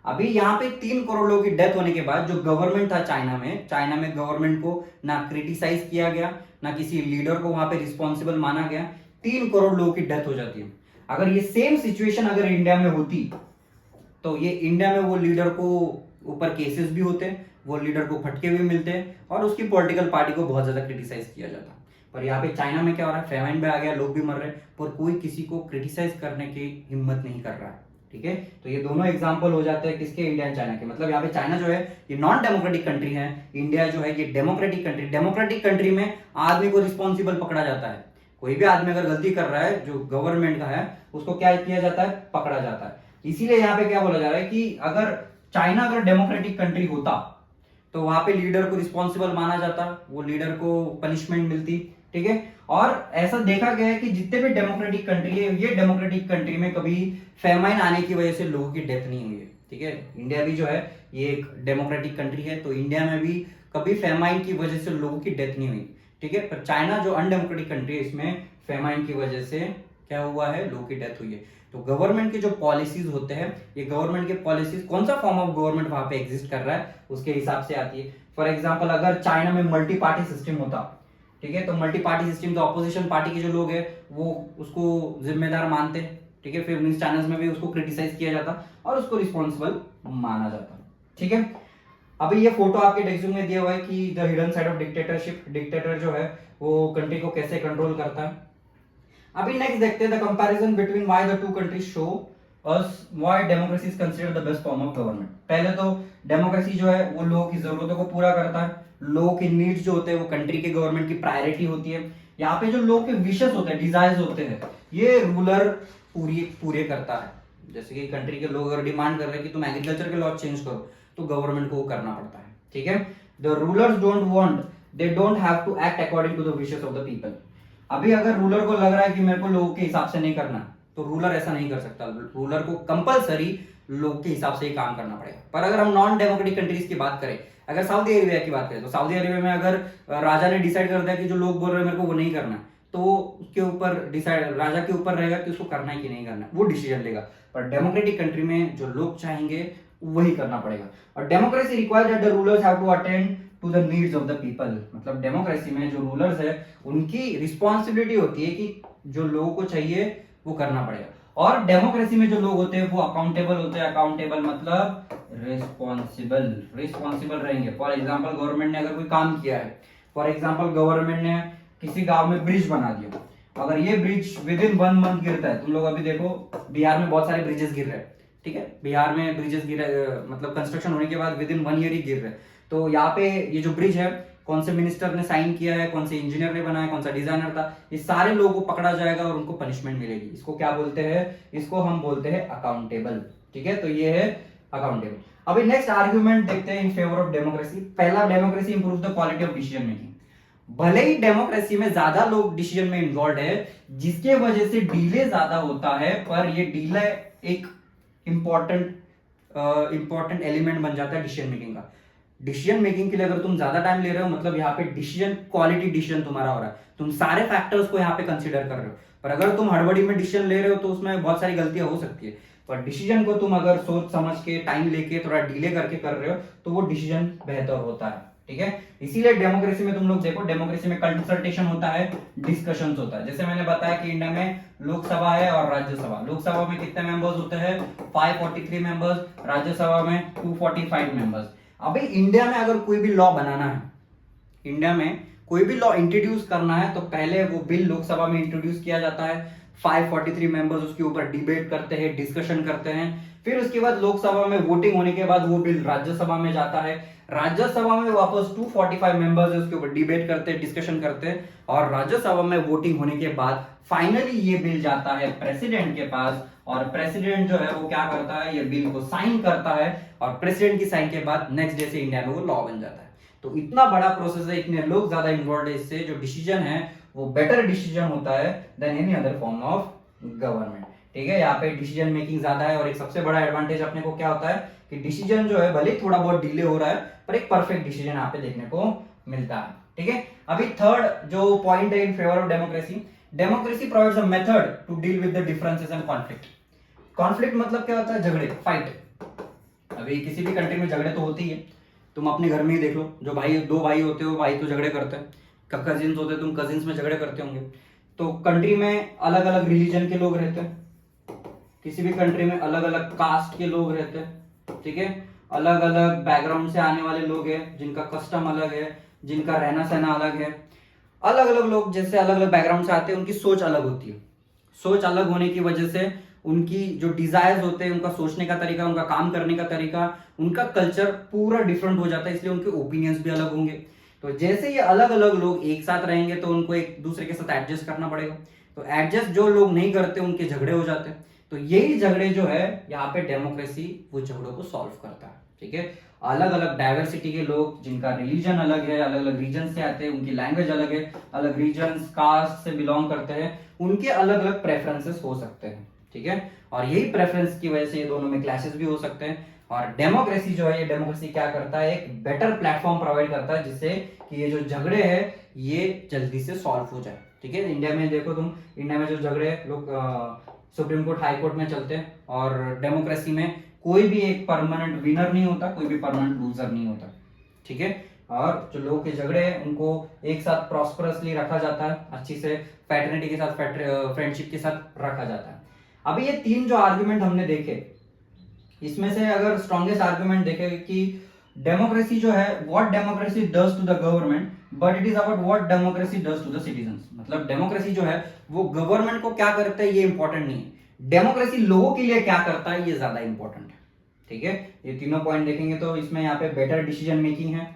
अभी यहाँ पे 3 करोड़ लोगों की डेथ होने के बाद जो गवर्नमेंट था चाइना में गवर्नमेंट को ना क्रिटिसाइज किया गया, ना किसी लीडर को वहां पे रिस्पॉन्सिबल माना गया। 3 करोड़ लोगों की डेथ हो जाती है। अगर ये सेम सिचुएशन अगर इंडिया में होती तो ये इंडिया में वो लीडर को ऊपर केसेस भी होते, वो लीडर को फटके भी मिलते और उसकी पॉलिटिकल पार्टी को बहुत ज्यादा क्रिटिसाइज किया जाता। पर यहाँ पे चाइना में क्या हो रहा है, फेमाइन भी आ गया, लोग भी मर रहे हैं, पर कोई किसी को क्रिटिसाइज करने की हिम्मत नहीं कर रहा है। ठीक है, तो ये दोनों एग्जांपल हो जाते हैं किसके, इंडिया एंड चाइना के। मतलब यहाँ पे चाइना जो है ये नॉन डेमोक्रेटिक कंट्री है, इंडिया जो है ये डेमोक्रेटिक कंट्री। डेमोक्रेटिक कंट्री में आदमी को रिस्पॉन्सिबल पकड़ा जाता है, कोई भी आदमी अगर गलती कर रहा है जो गवर्नमेंट का है उसको क्या किया जाता है, पकड़ा जाता है। इसीलिए यहाँ पे क्या बोला जा रहा है कि अगर चाइना अगर डेमोक्रेटिक कंट्री होता तो वहां पे लीडर को रिस्पॉन्सिबल माना जाता, वो लीडर को पनिशमेंट मिलती। ठीक है, और ऐसा देखा गया है कि जितने भी डेमोक्रेटिक कंट्री है, ये डेमोक्रेटिक कंट्री में कभी फेमाइन आने की वजह से लोगों की डेथ नहीं हुई है। ठीक है, इंडिया भी जो है ये एक डेमोक्रेटिक कंट्री है, तो इंडिया में भी कभी फेमाइन की वजह से लोगों की डेथ नहीं हुई। ठीक है, पर चाइना जो अनडेमोक्रेटिक कंट्री है इसमें फेमाइन की वजह से क्या हुआ है, लोगों की डेथ हुई है। तो गवर्नमेंट के जो पॉलिसीज होते हैं, ये गवर्नमेंट के पॉलिसीज कौन सा फॉर्म ऑफ गवर्नमेंट वहां पे एग्जिस्ट कर रहा है उसके हिसाब से आती है। फॉर एग्जांपल अगर चाइना में मल्टी पार्टी सिस्टम होता, ठीक है, तो मल्टी पार्टी सिस्टम तो अपोजिशन पार्टी के जो लोग हैं वो उसको जिम्मेदार मानते। ठीक है, फिर न्यूज चैनल्स में भी उसको क्रिटिसाइज किया जाता और उसको रिस्पॉन्सिबल माना जाता। ठीक है, अभी ये फोटो आपके डेस्क में दिया हुआ है कि the hidden side of dictatorship, dictator जो है वो कंट्री को कैसे कंट्रोल करता है। अभी नेक्स्ट देखते हैं the comparison between why the two countries show us why democracy is considered the best form of government. पहले तो डेमोक्रेसी जो है वो लोगों की जरूरतों को पूरा करता है, लोगों की नीड्स जो होते हैं वो कंट्री के गवर्नमेंट की प्रायोरिटी होती है। यहाँ पे जो लोगों के विशेष होते हैं, डिजायर्स होते हैं, ये रूलर पूरे करता है। जैसे कि कंट्री के लोग अगर डिमांड कर रहे हैं कि तुम एग्रीकल्चर के लॉ चेंज करो तो गवर्नमेंट को वो करना पड़ता है। ठीक है, the rulers don't want they don't have to act according to the wishes of the people. अभी अगर रूलर को लग रहा है कि मेरे को लोगों के हिसाब से नहीं करना, तो रूलर ऐसा नहीं कर सकता। रूलर को कंपलसरी लोग के हिसाब से ही काम करना पड़ेगा। पर अगर हम नॉन डेमोक्रेटिक कंट्रीज की बात करें, अगर सऊदी अरेबिया की बात करें, तो सऊदी अरेबिया में अगर राजा ने डिसाइड कर दिया कि जो लोग बोल रहे हैं मेरे को वो नहीं करना, तो उसके ऊपर डिसाइड राजा के ऊपर रहेगा कि उसको करना है कि नहीं करना, वो डिसीजन लेगा। पर डेमोक्रेटिक कंट्री में जो लोग चाहेंगे वही करना पड़ेगा। और democracy requires that the rulers have to attend to the needs of the people. मतलब डेमोक्रेसी में जो रूलर्स है उनकी रिस्पॉन्सिबिलिटी होती है कि जो लोगों को चाहिए वो करना पड़ेगा। और डेमोक्रेसी में जो लोग होते हैं वो अकाउंटेबल होते हैं। अकाउंटेबल मतलब रिस्पॉन्सिबल रहेंगे। फॉर एग्जाम्पल गवर्नमेंट ने अगर कोई काम किया है, फॉर एग्जाम्पल गवर्नमेंट ने किसी गांव में ब्रिज बना दिया, अगर ये ब्रिज विद इन 1 मंथ गिरता है, तुम लोग अभी देखो बिहार में बहुत सारे ब्रिजेस गिर रहे हैं, ठीक है, बिहार में ब्रिजेस गिर मतलब कंस्ट्रक्शन होने के बाद विद इन 1 ईयर ही गिर रहे हैं। तो यहाँ पे ये जो ब्रिज है कौन से मिनिस्टर ने साइन किया है, कौन से इंजीनियर ने बनाया, कौन सा डिजाइनर था, ये सारे लोगों को पकड़ा जाएगा और उनको पनिशमेंट मिलेगी। इसको क्या बोलते हैं? इसको हम बोलते हैं अकाउंटेबल। ठीक है, तो ये है अकाउंटेबल। अभी नेक्स्ट आर्ग्यूमेंट देखते हैं इन फेवर ऑफ डेमोक्रेसी। पहला, democracy improve the quality of decision making. भले ही डेमोक्रेसी में ज्यादा लोग डिसीजन में इन्वॉल्व है, जिसके वजह से डिले ज्यादा होता है, पर ये डिले एक इंपॉर्टेंट एलिमेंट बन जाता है डिसीजन मेकिंग का। डिसीजन मेकिंग के लिए अगर तुम ज्यादा टाइम ले रहे हो, मतलब यहाँ पे डिसीजन क्वालिटी डिसीजन तुम्हारा हो रहा है, तुम सारे फैक्टर्स को यहाँ पे कंसीडर कर रहे हो। पर अगर तुम हड़बड़ी में डिसीजन ले रहे हो तो उसमें बहुत सारी गलतियां हो सकती है। पर डिसीजन को तुम अगर सोच समझ के टाइम लेके थोड़ा डिले करके कर रहे हो तो वो डिसीजन बेहतर होता है। ठीक है, इसीलिए डेमोक्रेसी में तुम लोग देखो, डेमोक्रेसी में कंसल्टेशन होता है, डिस्कशन होता है। जैसे मैंने बताया कि इंडिया में लोकसभा है और राज्यसभा। लोकसभा में कितने मेंबर्स होते हैं? 543 मेंबर्स, राज्यसभा में 245 मेंबर्स। अभी इंडिया में अगर कोई भी लॉ बनाना है, इंडिया में कोई भी लॉ इंट्रोड्यूस करना है, तो पहले वो बिल लोकसभा में इंट्रोड्यूस किया जाता है। 543 मेंबर्स उसके ऊपर डिबेट करते हैं, डिस्कशन करते हैं। फिर उसके बाद लोकसभा में वोटिंग होने के बाद वो बिल राज्यसभा में जाता है। राज्यसभा में वापस 245 मेंबर्स उसके ऊपर डिबेट करते हैं, डिस्कशन करते हैं, और राज्यसभा में वोटिंग होने के बाद फाइनली ये बिल जाता है प्रेसिडेंट के पास। और प्रेसिडेंट जो है वो क्या करता है? ये बिल को साइन करता है, और प्रेसिडेंट की साइन के बाद नेक्स्ट डे से इंडिया में वो लॉ बन जाता है। तो इतना बड़ा प्रोसेस है, इतने लोग ज्यादा इन्वॉल्व है, इससे जो डिसीजन है वो बेटर डिसीजन होता है than any other form of government. ठीक है, यहाँ पे डिसीजन मेकिंग ज्यादा है। और एक सबसे बड़ा एडवांटेज अपने को क्या होता है कि डिसीजन जो है भले थोड़ा बहुत डिले हो रहा है, पर एक परफेक्ट डिसीजन यहाँ पे देखने को मिलता है। ठीक है, अभी थर्ड जो पॉइंट है in favour of democracy, democracy provides a method to deal with the differences and conflict. Conflict मतलब क्या होता है? झगड़े, फाइट। अभी किसी भी कंट्री में झगड़े तो होती है, तुम अपने घर में ही देख लो, जो दो भाई होते हो, भाई तो झगड़े करते हैं, कजिन्स होते हैं, तुम कजिन्स में झगड़े करते होंगे। तो कंट्री में अलग अलग रिलीजन के लोग रहते हैं, किसी भी कंट्री में अलग अलग कास्ट के लोग रहते हैं। ठीक है, अलग अलग बैकग्राउंड से आने वाले लोग हैं, जिनका कस्टम अलग है, जिनका रहना सहना अलग है। अलग अलग लोग जैसे अलग अलग बैकग्राउंड से आते हैं, उनकी सोच अलग होती है। सोच अलग होने की वजह से उनकी जो डिजायर्स होते हैं, उनका सोचने का तरीका, उनका काम करने का तरीका, उनका कल्चर पूरा डिफरेंट हो जाता है, इसलिए उनके ओपिनियंस भी अलग होंगे। तो जैसे ये अलग अलग लोग एक साथ रहेंगे तो उनको एक दूसरे के साथ एडजस्ट करना पड़ेगा। तो एडजस्ट जो लोग नहीं करते उनके झगड़े हो जाते हैं। तो यही झगड़े जो है यहाँ पे डेमोक्रेसी वो झगड़ों को सॉल्व करता है। ठीक है, अलग अलग डाइवर्सिटी के लोग, जिनका रिलीजन अलग है, अलग अलग रीजन से आते हैं, उनकी लैंग्वेज अलग है, अलग रीजन कास्ट से बिलोंग करते हैं, उनके अलग अलग प्रेफरेंसेस हो सकते हैं। ठीक है, और यही प्रेफरेंस की वजह से ये दोनों में क्लैशेस भी हो सकते हैं। और डेमोक्रेसी जो है, ये डेमोक्रेसी क्या करता है? एक बेटर प्लेटफॉर्म प्रोवाइड करता है, जिससे कि ये जो झगड़े हैं ये जल्दी से सॉल्व हो जाए। ठीक है, इंडिया में देखो तुम, इंडिया में जो झगड़े लोग सुप्रीम कोर्ट, हाई कोर्ट में चलते हैं, और डेमोक्रेसी में कोई भी एक परमानेंट विनर नहीं होता, कोई भी परमानेंट लूजर नहीं होता। ठीक है, और जो लोगों के झगड़े हैं उनको एक साथ प्रॉस्परसली रखा जाता है, अच्छी से फ्रेटर्निटी के साथ, फ्रेंडशिप के साथ रखा जाता है। अभी ये तीन जो आर्ग्यूमेंट हमने देखे, इसमें से अगर स्ट्रॉन्गेस्ट आर्ग्यूमेंट देखे कि डेमोक्रेसी जो है, what democracy does to the government but it is about what democracy does to the citizens. मतलब डेमोक्रेसी जो है वो गवर्नमेंट को क्या करता है ये इंपॉर्टेंट नहीं है, डेमोक्रेसी लोगों के लिए क्या करता है ये ज्यादा इंपॉर्टेंट है। ठीक है, ये तीनों पॉइंट देखेंगे तो इसमें यहाँ पे बेटर डिसीजन मेकिंग है,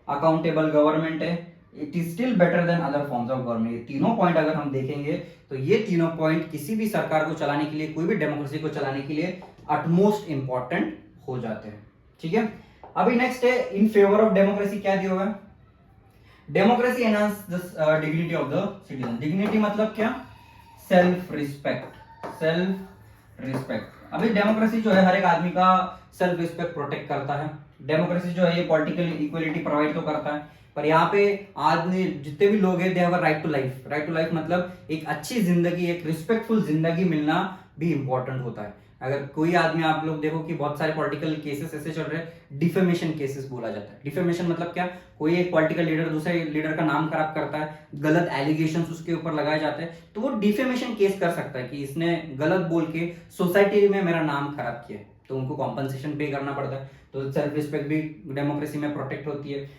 अकाउंटेबल गवर्नमेंट है, it is still better than other forms of government. ये तीनों पॉइंट अगर हम देखेंगे तो ये तीनों पॉइंट किसी भी सरकार को चलाने के लिए, कोई भी डेमोक्रेसी को चलाने के लिए अटमोस्ट इंपॉर्टेंट हो जाते हैं। ठीक है, अभी नेक्स्ट है इन फेवर ऑफ डेमोक्रेसी क्या दिया होगा? Democracy enhance the dignity of the citizen. Dignity मतलब क्या? Self respect, self respect. अभी डेमोक्रेसी जो है हर एक आदमी का सेल्फ रिस्पेक्ट प्रोटेक्ट करता है। डेमोक्रेसी जो है ये पॉलिटिकल इक्वलिटी प्रोवाइड तो करता है, पर यहाँ पे आदमी जितने भी लोग हैं they have a right to life. Right to life मतलब एक अच्छी जिंदगी, एक रिस्पेक्टफुल जिंदगी मिलना भी इंपॉर्टेंट होता है। अगर कोई आदमी, आप लोग देखो कि बहुत सारे पॉलिटिकल केसेस ऐसे चल रहे हैं, डिफेमेशन केसेस बोला जाता है। डिफेमेशन मतलब क्या? कोई एक पॉलिटिकल लीडर दूसरे लीडर का नाम खराब करता है, गलत एलिगेशंस उसके ऊपर लगाए जाते हैं, तो वो डिफेमेशन केस कर सकता है कि इसने गलत बोल के सोसाइटी में मेरा नाम खराब किया है, तो उनको कॉम्पनसेशन पे करना पड़ता है। तो सेल्फ रिस्पेक्ट भी डेमोक्रेसी में प्रोटेक्ट होती है।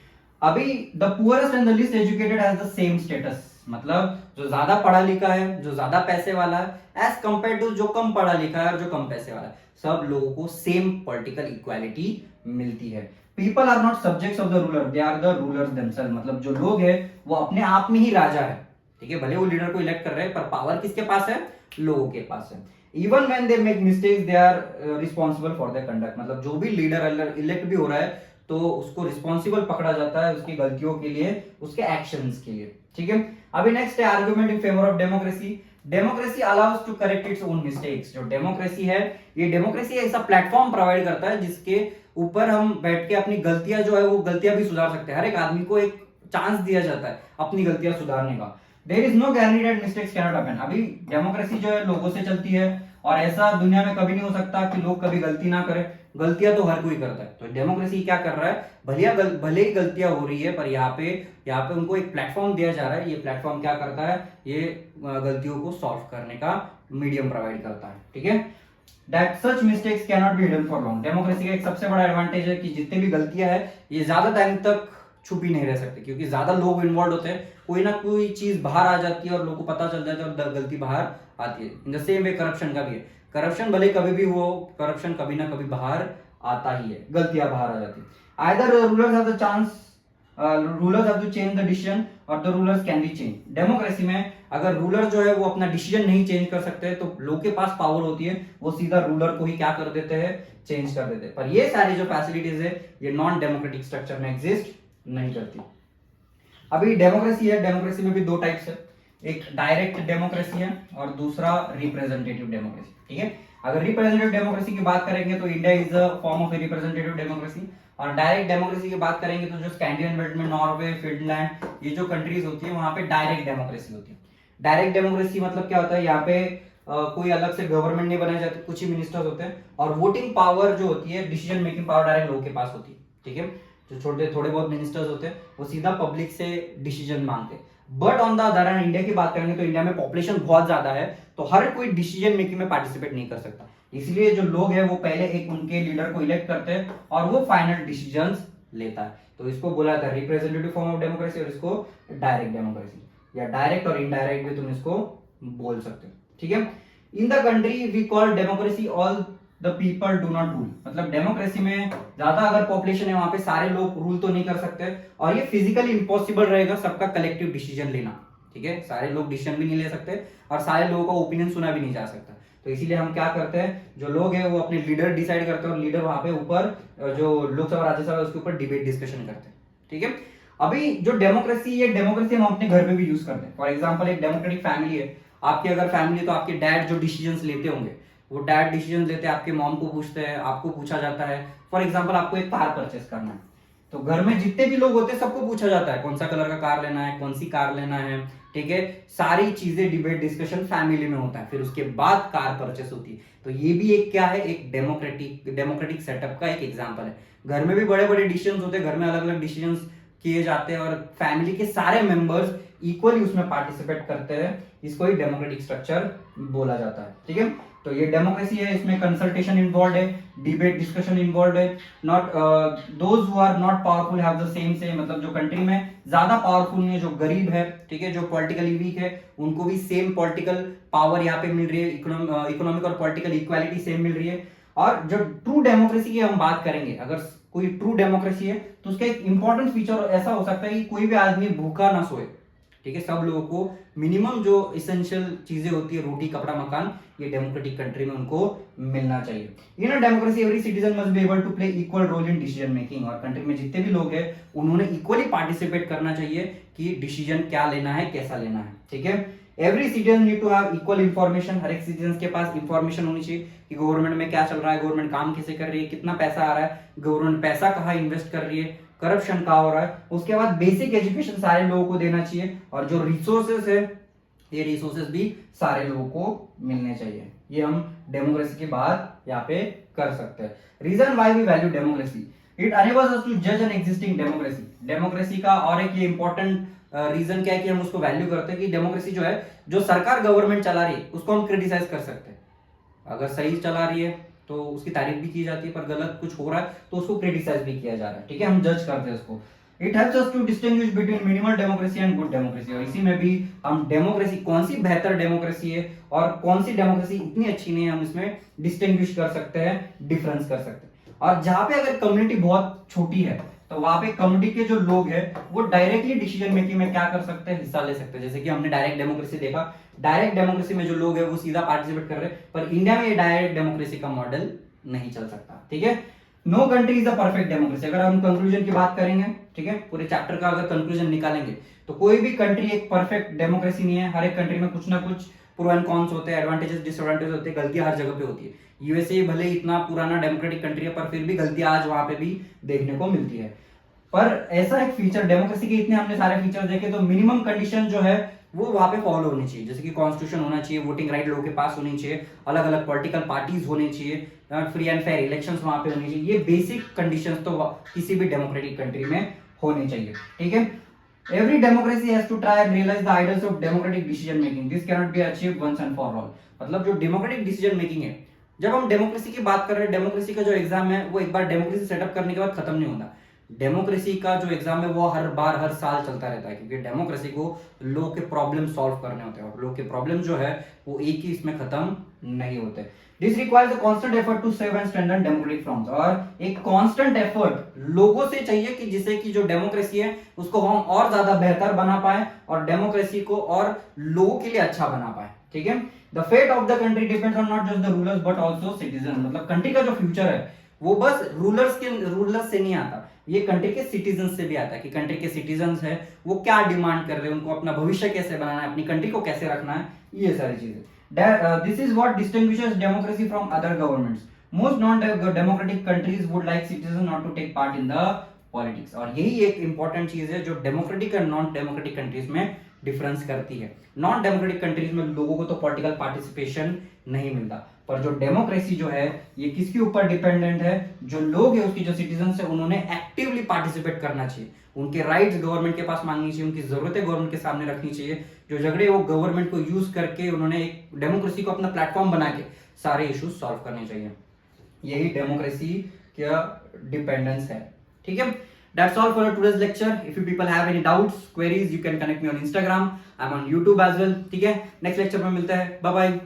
अभी the poorest and the least educated has the same status, मतलब जो ज्यादा पढ़ा लिखा है, जो ज्यादा पैसे वाला है, एज कंपेयर टू जो कम पढ़ा लिखा है और जो कम पैसे वाला है, सब लोगों को सेम पॉलिटिकल इक्वालिटी मिलती है। People are not subjects of the ruler, they are the rulers themselves. मतलब जो लोग है वो अपने आप में ही राजा है, ठीक है। भले वो लीडर को इलेक्ट कर रहे हैं, पर पावर किसके पास है? लोगों के पास है। Even when they make mistakes they are responsible for their conduct. मतलब जो भी लीडर इलेक्ट भी हो रहा है तो उसको रिस्पॉन्सिबल पकड़ा जाता है उसकी गलतियों के लिए, उसके एक्शंस के लिए, ठीक है। अभी नेक्स्ट है argument in favour of democracy. Democracy allows to correct its own mistakes. जो डेमोक्रेसी है, ये डेमोक्रेसी ऐसा प्लेटफॉर्म प्रोवाइड करता है जिसके ऊपर हम बैठ के अपनी गलतियां जो है वो गलतियां भी सुधार सकते हैं। हर एक आदमी को एक चांस दिया जाता है अपनी गलतियां सुधारने का। There is no guarantee that mistakes can not happen. अभी डेमोक्रेसी जो है लोगों से चलती है, और ऐसा दुनिया में कभी नहीं हो सकता कि लोग कभी गलती ना करें। गलतियां तो हर कोई करता है। तो डेमोक्रेसी क्या कर रहा है, भले ही गलतियां हो रही है, पर यहाँ पे उनको एक प्लेटफॉर्म दिया जा रहा है। ये प्लेटफॉर्म क्या करता है, ये गलतियों को सॉल्व करने का मीडियम प्रोवाइड करता है, ठीक है। That such mistakes cannot be hidden for long। Democracy का एक सबसे बड़ा एडवांटेज है कि जितने भी गलतियां है ये ज्यादा टाइम तक छुपी नहीं रह सकती, क्योंकि ज्यादा लोग इन्वॉल्व होते हैं। कोई ना कोई चीज बाहर आ जाती है और लोगों को पता चल जाता है और गलती बाहर आती है। In the same way corruption का भी है। करप्शन भले कभी भी हो, करप्शन कभी ना कभी बाहर आता ही है, गलतियां बाहर आ जाती है। Either rulers have the chance, rulers have to change the decision और the rulers can be change. Democracy में अगर रूलर जो है वो अपना डिसीजन नहीं चेंज कर सकते तो लोग के पास पावर होती है, वो सीधा रूलर को ही क्या कर देते हैं, चेंज कर देते हैं। पर ये सारी जो फैसिलिटीज है ये नॉन डेमोक्रेटिक स्ट्रक्चर में एग्जिस्ट नहीं करती। अभी डेमोक्रेसी है, डेमोक्रेसी में भी दो टाइप्स है, एक डायरेक्ट डेमोक्रेसी है और दूसरा रिप्रेजेंटेटिव डेमोक्रेसी, ठीक है। अगर रिप्रेजेंटेटिव डेमोक्रेसी की बात करेंगे तो India is a form of representative democracy, और डायरेक्ट डेमोक्रेसी की बात करेंगे तो जो स्कैंडिनेवियन बेल्ट में नॉर्वे, फिनलैंड, ये जो कंट्रीज होती है वहां पे डायरेक्ट डेमोक्रेसी होती है। डायरेक्ट डेमोक्रेसी मतलब क्या होता है, यहाँ पे कोई अलग से गवर्नमेंट नहीं बनाई जाती, कुछ ही मिनिस्टर्स होते हैं, और वोटिंग पावर जो होती है, डिसीजन मेकिंग पावर डायरेक्ट लोगों के पास होती है, ठीक है। जो छोटे थोड़े बहुत मिनिस्टर्स होते हैं वो सीधा पब्लिक से डिसीजन मांगते हैं। But on the other hand India की बात करेंगे तो इंडिया में पॉपुलेशन बहुत ज्यादा है, तो हर कोई डिसीजन मेकिंग में पार्टिसिपेट नहीं कर सकता। इसलिए जो लोग हैं वो पहले एक उनके लीडर को इलेक्ट करते हैं और वो फाइनल डिसीजंस लेता है। तो इसको बोला जाता है रिप्रेजेंटेटिव फॉर्म ऑफ डेमोक्रेसी, और इसको डायरेक्ट डेमोक्रेसी, या डायरेक्ट और इनडायरेक्ट भी तुम इसको बोल सकते हो, ठीक है। In the country we call democracy all the people do not rule. मतलब डेमोक्रेसी में ज्यादा अगर पॉपुलेशन है वहां पे सारे लोग रूल तो नहीं कर सकते, और ये फिजिकली इम्पॉसिबल रहेगा सबका कलेक्टिव डिसीजन लेना, ठीक है। सारे लोग डिसीजन भी नहीं ले सकते और सारे लोगों का ओपिनियन सुना भी नहीं जा सकता। तो इसीलिए हम क्या करते हैं, जो लोग हैं वो अपने लीडर डिसाइड करते हैं, और लीडर वहां पे ऊपर जो लोकसभा राज्यसभा है उसके ऊपर डिबेट डिस्कशन करते हैं, ठीक है। अभी जो डेमोक्रेसी है, डेमोक्रेसी हम अपने घर में भी यूज करते हैं। फॉर एग्जाम्पल एक डेमोक्रेटिक फैमिली है, आपकी अगर फैमिली तो आपके डैड जो डिसीजंस लेते होंगे, वो डैड डिसीजन लेते हैं, आपके मॉम को पूछते हैं, आपको पूछा जाता है। फॉर एग्जाम्पल आपको एक कार परचेस करना है, तो घर में जितने भी लोग होते हैं सबको पूछा जाता है कौन सा कलर का कार लेना है, कौन सी कार लेना है, ठीक है। सारी चीजें डिबेट डिस्कशन फैमिली में होता है, फिर उसके बाद कार परचेस होती है। तो ये भी एक क्या है, एक डेमोक्रेटिक सेटअप का एक एग्जांपल है। घर में भी बड़े बड़े डिसीजंस होते हैं, घर में अलग अलग डिसीजंस किए जाते हैं, और फैमिली के सारे मेंबर्स इक्वली उसमें पार्टिसिपेट करते हैं। इसको ही डेमोक्रेटिक स्ट्रक्चर बोला जाता है, ठीक है। तो ये डेमोक्रेसी है, इसमें कंसल्टेशन इन्वॉल्व है, डिबेट डिस्कशन इन्वॉल्व है। Not those who are not powerful have the same say, मतलब जो कंट्री में ज्यादा पावरफुल नहीं है, जो गरीब है, ठीक है, जो पॉलिटिकली वीक है, उनको भी सेम पॉलिटिकल पावर यहाँ पे मिल रही है, इकोनॉमिक और पॉलिटिकल इक्वालिटी सेम मिल रही है। और जो ट्रू डेमोक्रेसी की हम बात करेंगे, अगर कोई ट्रू डेमोक्रेसी है तो उसका एक इंपॉर्टेंट फीचर ऐसा हो सकता है कि कोई भी आदमी भूखा ना सोए, ठीक है, सब लोगों को मिनिमम जो इसेंशियल चीजें होती है, रोटी कपड़ा मकान, ये डेमोक्रेटिक कंट्री में उनको मिलना चाहिए। In a democracy every citizen must be able to play equal role in decision making, और कंट्री में जितने भी लोग हैं उन्होंने इक्वली पार्टिसिपेट करना चाहिए कि डिसीजन क्या लेना है, कैसा लेना है। ठीक है, every citizen need to have equal information, हर एक सिटीजन के पास इंफॉर्मेशन होनी चाहिए कि गवर्नमेंट में क्या चल रहा है, गवर्नमेंट काम कैसे कर रही है, कितना पैसा आ रहा है, गवर्नमेंट पैसा कहाँ इन्वेस्ट कर रही है, करप्शन कहाँ हो रहा है। उसके बाद बेसिक एजुकेशन सारे लोगों को देना चाहिए, और जो रिसोर्सेस है ये रिसोर्सेस भी सारे लोगों को मिलने चाहिए। ये हम डेमोक्रेसी की बात यहाँ पे कर सकते हैं। Reason why we value democracy, it enables us to जज एन एग्जिस्टिंग डेमोक्रेसी। डेमोक्रेसी का और एक ये इंपॉर्टेंट रीजन क्या है कि हम उसको वैल्यू करते हैं कि डेमोक्रेसी जो है, जो सरकार गवर्नमेंट चला रही है उसको हम क्रिटिसाइज कर सकते हैं। अगर सही चला रही है तो उसकी तारीफ भी की जाती है, पर गलत कुछ हो रहा है तो उसको क्रिटिसाइज भी किया जा रहा है। ठीक है, हम जज करते हैं उसको। It helps us to distinguish between minimal democracy and good democracy, और इसी में भी हम डेमोक्रेसी कौन सी बेहतर डेमोक्रेसी है और कौन सी डेमोक्रेसी इतनी अच्छी नहीं है, हम इसमें डिस्टिंग्विश कर सकते हैं, डिफरेंस कर सकते हैं। और जहां पे अगर कम्युनिटी बहुत छोटी है तो वहां पे कम्युनिटी के जो लोग हैं वो डायरेक्टली डिसीजन मेकिंग में क्या कर सकते हैं, हिस्सा ले सकते हैं। जैसे कि हमने डायरेक्ट डेमोक्रेसी देखा, डायरेक्ट डेमोक्रेसी में जो लोग हैं वो सीधा पार्टिसिपेट कर रहे हैं, पर इंडिया में ये डायरेक्ट डेमोक्रेसी का मॉडल नहीं चल सकता। ठीक है, no country is a perfect democracy. अगर हम कंक्लूजन की बात करेंगे, ठीक है, पूरे चैप्टर का अगर कंक्लूजन निकालेंगे तो कोई भी कंट्री एक परफेक्ट डेमोक्रेसी नहीं है। हर एक कंट्री में कुछ ना कुछ प्रो एंड कॉन्स होते हैं, एडवांटेजेस डिसएडवांटेजेस होते हैं, गलतियां हर जगह पे होती है। यूएसए भले ही इतना पुराना डेमोक्रेटिक कंट्री है पर फिर भी गलतियां आज वहां पे भी देखने को मिलती है। पर ऐसा एक फीचर डेमोक्रेसी के इतने हमने सारे फीचर देखे, तो मिनिमम कंडीशन जो है वो वहां पे फॉलो होनी चाहिए। जैसे कि कॉन्स्टिट्यूशन होना चाहिए, वोटिंग राइट लोगों के पास होनी चाहिए, अलग अलग पॉलिटिकल पार्टीज होनी चाहिए, फ्री एंड फेयर इलेक्शंस वहां पे होनी चाहिए। ये बेसिक कंडीशंस तो किसी भी डेमोक्रेटिक कंट्री में होनी चाहिए। ठीक है, every democracy has to try and realize the ideals of democratic decision making, this cannot be achieved once and for all। मतलब जो डेमोक्रेटिक डिसीजन मेकिंग है, जब हम डेमोक्रेसी की बात कर रहे हैं, डेमोक्रेसी का जो एग्जाम है वो एक बार डेमोक्रेसी सेटअप करने के बाद खत्म नहीं होता। डेमोक्रेसी का जो एग्जाम है वो हर बार हर साल चलता रहता है, क्योंकि डेमोक्रेसी को लोग के प्रॉब्लम सॉल्व करने होते हैं, और लोग के प्रॉब्लम जो है वो एक ही इसमें खत्म नहीं होते। This requires a constant effort to save and strengthen democratic forms, और एक कांस्टेंट एफर्ट लोगों से चाहिए कि जिससे कि जो डेमोक्रेसी है उसको हम और ज्यादा बेहतर बना पाए और डेमोक्रेसी को और लोगों के लिए अच्छा बना पाए। ठीक है, the fate of the country depends on not just the rulers but also citizen. मतलब कंट्री का जो फ्यूचर है वो बस रूलर्स से नहीं आता, ये कंट्री के सिटीजन से भी आता है कि कंट्री के सिटीजन है वो क्या डिमांड कर रहे हैं, उनको अपना भविष्य कैसे बनाना है, अपनी कंट्री को कैसे रखना है, ये सारी चीजें। This is what distinguishes democracy from other governments. Most non-democratic countries would like citizens not to take part in the politics, और यही एक इंपॉर्टेंट चीज है जो डेमोक्रेटिक और नॉन डेमोक्रेटिक कंट्रीज में डिफरेंस करती है। नॉन डेमोक्रेटिक कंट्रीज में लोगों को तो पॉलिटिकल पार्टिसिपेशन नहीं मिलता, पर जो डेमोक्रेसी जो है ये किसके ऊपर डिपेंडेंट है, जो लोग है उसकी जो सिटीजन्स है उन्होंने एक्टिवली पार्टिसिपेट करना चाहिए, उनके राइट्स गवर्नमेंट के पास मांगनी चाहिए, उनकी जरूरतें गवर्नमेंट के सामने रखनी चाहिए, जो झगड़े वो गवर्नमेंट को यूज करके उन्होंने एक डेमोक्रेसी को अपना प्लेटफॉर्म बना के सारे इश्यूज सॉल्व करने चाहिए। यही डेमोक्रेसी का डिपेंडेंस है। ठीक है, that's all for today's lecture. If you people have any doubts, queries, you can connect me on Instagram. I'm on YouTube as well. ठीक है, नेक्स्ट लेक्चर में मिलते हैं, बाय बाय।